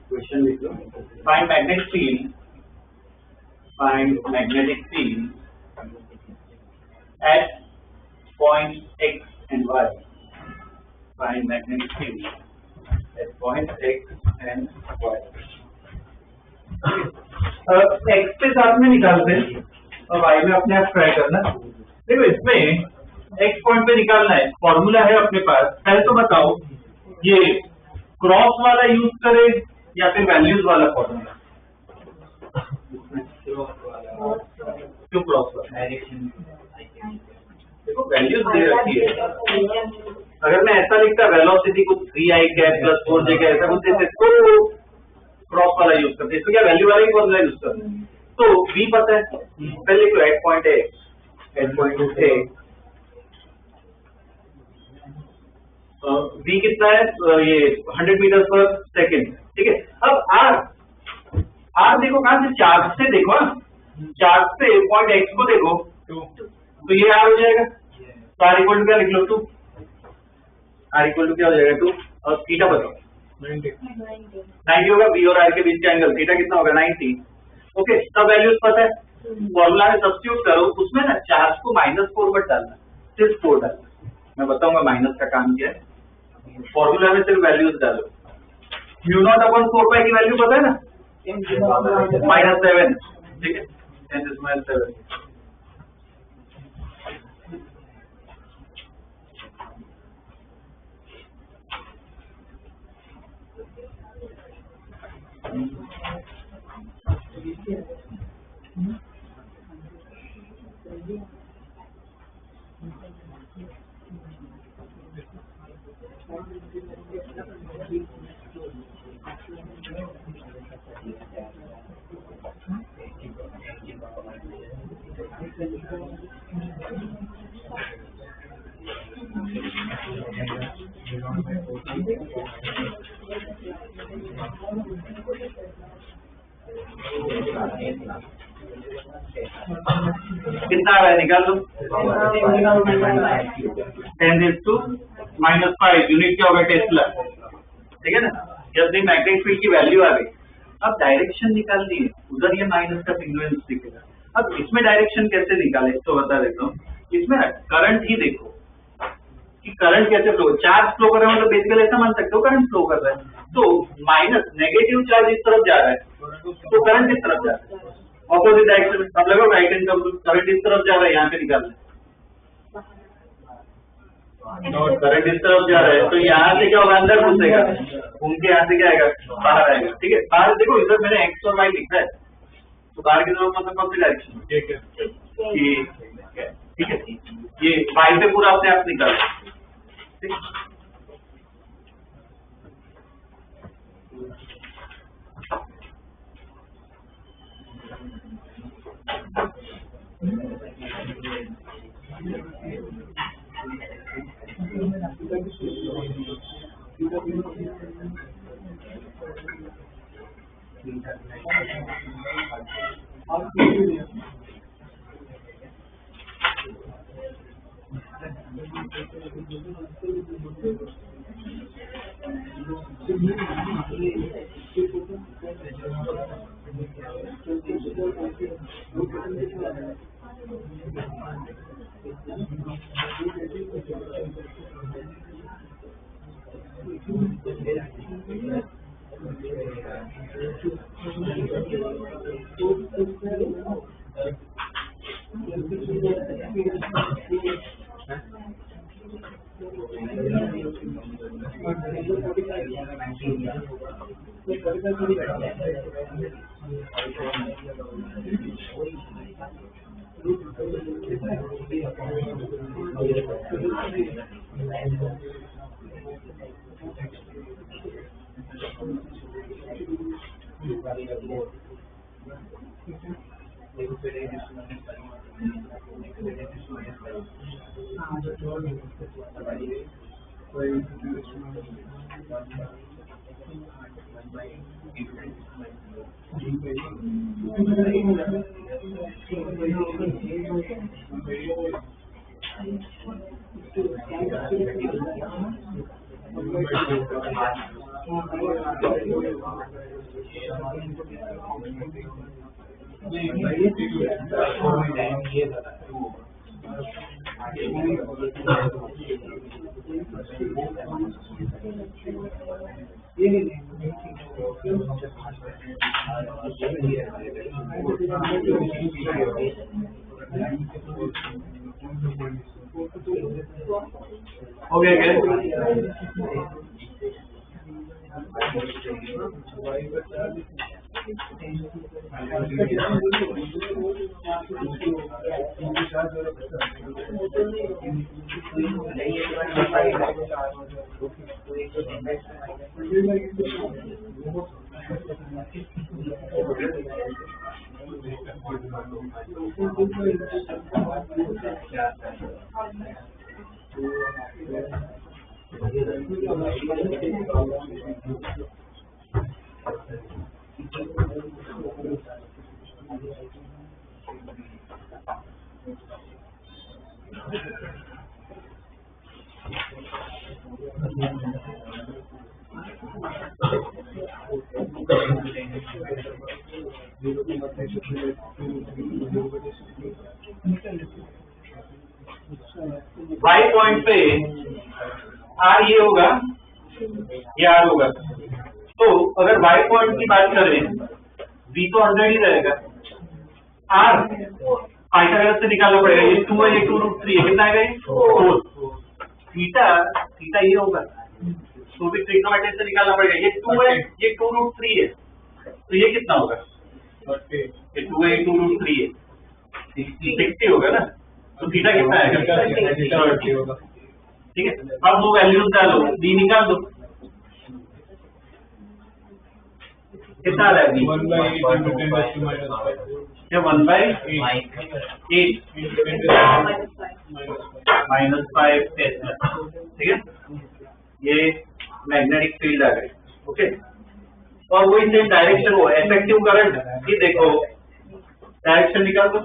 A: क्वेश्चन लिख लो, find magnetic field, find magnetic field at point x and y, find magnetic field at point x and y। x पे साथ में निकालते हैं और y में अपने आप ट्राई करना। देखो इसमें x पॉइंट पे निकालना है, फॉर्मूला है अपने पास। पहले तो बताओ ये क्रॉस वाला यूज करें या फिर वैल्यूज वाला फॉर्मूला, क्यों क्रॉस वाला, देखो वैल्यूज दे रखी है, अगर मैं ऐसा लिखता वेलोसिटी को 3i कैप प्लस 4j का ऐसा कुछ देते तो क्रॉस वाला यूज करते, इसको क्या वैल्यू वाला ही फॉर्मूला यूज करते हैं। तो v पता है, पहले लिखो at point A, at point A v कितना है, ये 100 मीटर पर सेकेंड, ठीक है। अब r देखो कहां से, चार्ज से देखो, चार्ज से पॉइंट x को देखो, तो ये r हो जाएगा, तो r इक्वल टू क्या लिख लो, 2, r इक्वल टू क्या हो जाएगा 2, और थीटा बताओ 90 होगा, v और r के बीच का एंगल थीटा कितना होगा 90, ओके। सब वैल्यूज पता है, फॉर्मूला में सब्स्टिट्यूट करो, उसमें ना चार्ज को -4 मत डालना, सिर्फ 4 डालना, मैं बताऊंगा माइनस का काम क्या है, फॉर्मूला में सिर्फ वैल्यूज डालो। म्यू नॉट अपॉन 4 पाई की वैल्यू पता है ना, -7, ठीक है, 10⁻⁷। कितना आ रहा है निकाल लो। 10⁻⁻⁵ यूनिट क्या होगा टेस्ला, ठीक है ना। जब भी मैग्नेटिक फील्ड की वैल्यू आ गई, अब डायरेक्शन निकाल दी, उधर ये माइनस का सिग्नल दिखेगा। अब इसमें डायरेक्शन कैसे निकाले तो बता देता हूँ। इसमें करंट ही देखो कि करंट कैसे फ्लो, चार्ज फ्लो कर रहा है, मतलब बेसिकली ऐसा मान सकते हो करंट फ्लो कर रहा है। तो माइनस नेगेटिव चार्ज इस तरफ जा रहा है, तो करंट इस तरफ जा रहा है, ऑपोजिट डायरेक्शन में। अब लगो राइट हैंड का करंट इस तरफ जा रहा है, यहाँ पे निकालना है। करंट इस तरफ जा रहा है, तो यहाँ से क्या होगा, अंदर घुसेगा, घूम के यहाँ से क्या आएगा, बाहर आएगा, ठीक है। बाहर देखो, इधर मैंने एक्स और वाई लिखा है, तो बाहर की तरफ मतलब कौन सी डायरेक्शन, ठीक है। ये वाई पे पूरा अपने आप निकाल, ठीक। हो गया क्या? y पॉइंट पे r ये होगा, ये r होगा। तो अगर y पॉइंट की बात करें, v तो 100 ही रहेगा, r पाइथागोरस से निकालना पड़ेगा, ये 2 है, ये 2√3 है, कितना आएगा ये 4। थीटा ये होगा, तो भी ट्रिग्नोमेट्री से निकालना पड़ेगा, ये 2 है, ये 2√3 है, तो ये कितना होगा, ये 2 है, ये 2√3 है, 60 होगा ना। तो थीटा कितना आएगा, ठीक है। अब वो वैल्यूज डालो, b निकाल दो, कितना आ रहा है b? 1/8 ठीक है, ये मैग्नेटिक फील्ड आ गई। ओके, और वही सेम डायरेक्शन हो इफेक्टिव करंट की, देखो डायरेक्शन निकाल दो,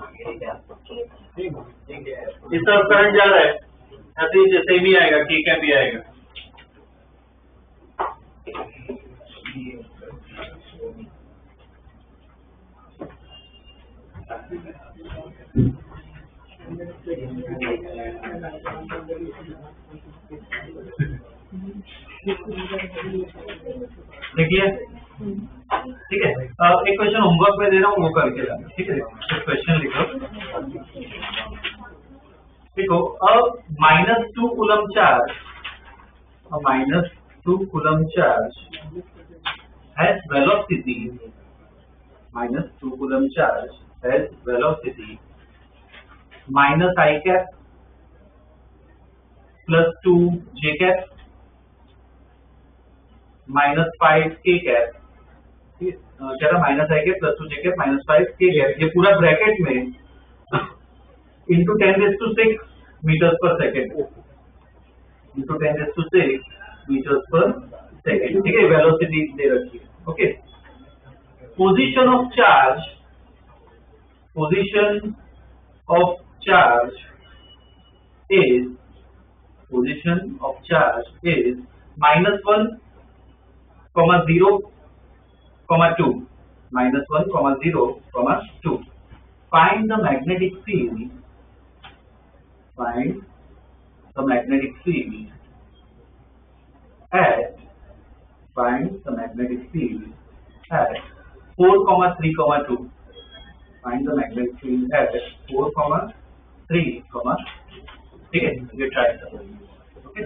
A: इस तरफ करंट जा रहा है, ऐसे ही जैसे भी आएगा k कैप भी आएगा। देखिए ठीक है, एक क्वेश्चन होमवर्क में दे रहा हूँ, वो करके लाना। ठीक है, क्वेश्चन लिखो, देखो -2 coulomb charge, -2 coulomb charge has velocity, -2 coulomb charge has velocity -i cap +2 j cap -5 k cap, क्या था, -i cap +2 j cap -5 k cap, ये पूरा ब्रैकेट में into 10⁶ मीटर्स पर सेकेंड, into 10⁶ मीटर्स पर सेकेंड। ठीक है, वेलोसिटी दे रखी है। Okay, position of charge, position of charge is -1, -0, -2, -1, 0, 2. Find the magnetic field. Find the magnetic field at 4, 3, 2. Find the magnetic field at 4, 3, ठीक है, ये ट्राई करो। ओके।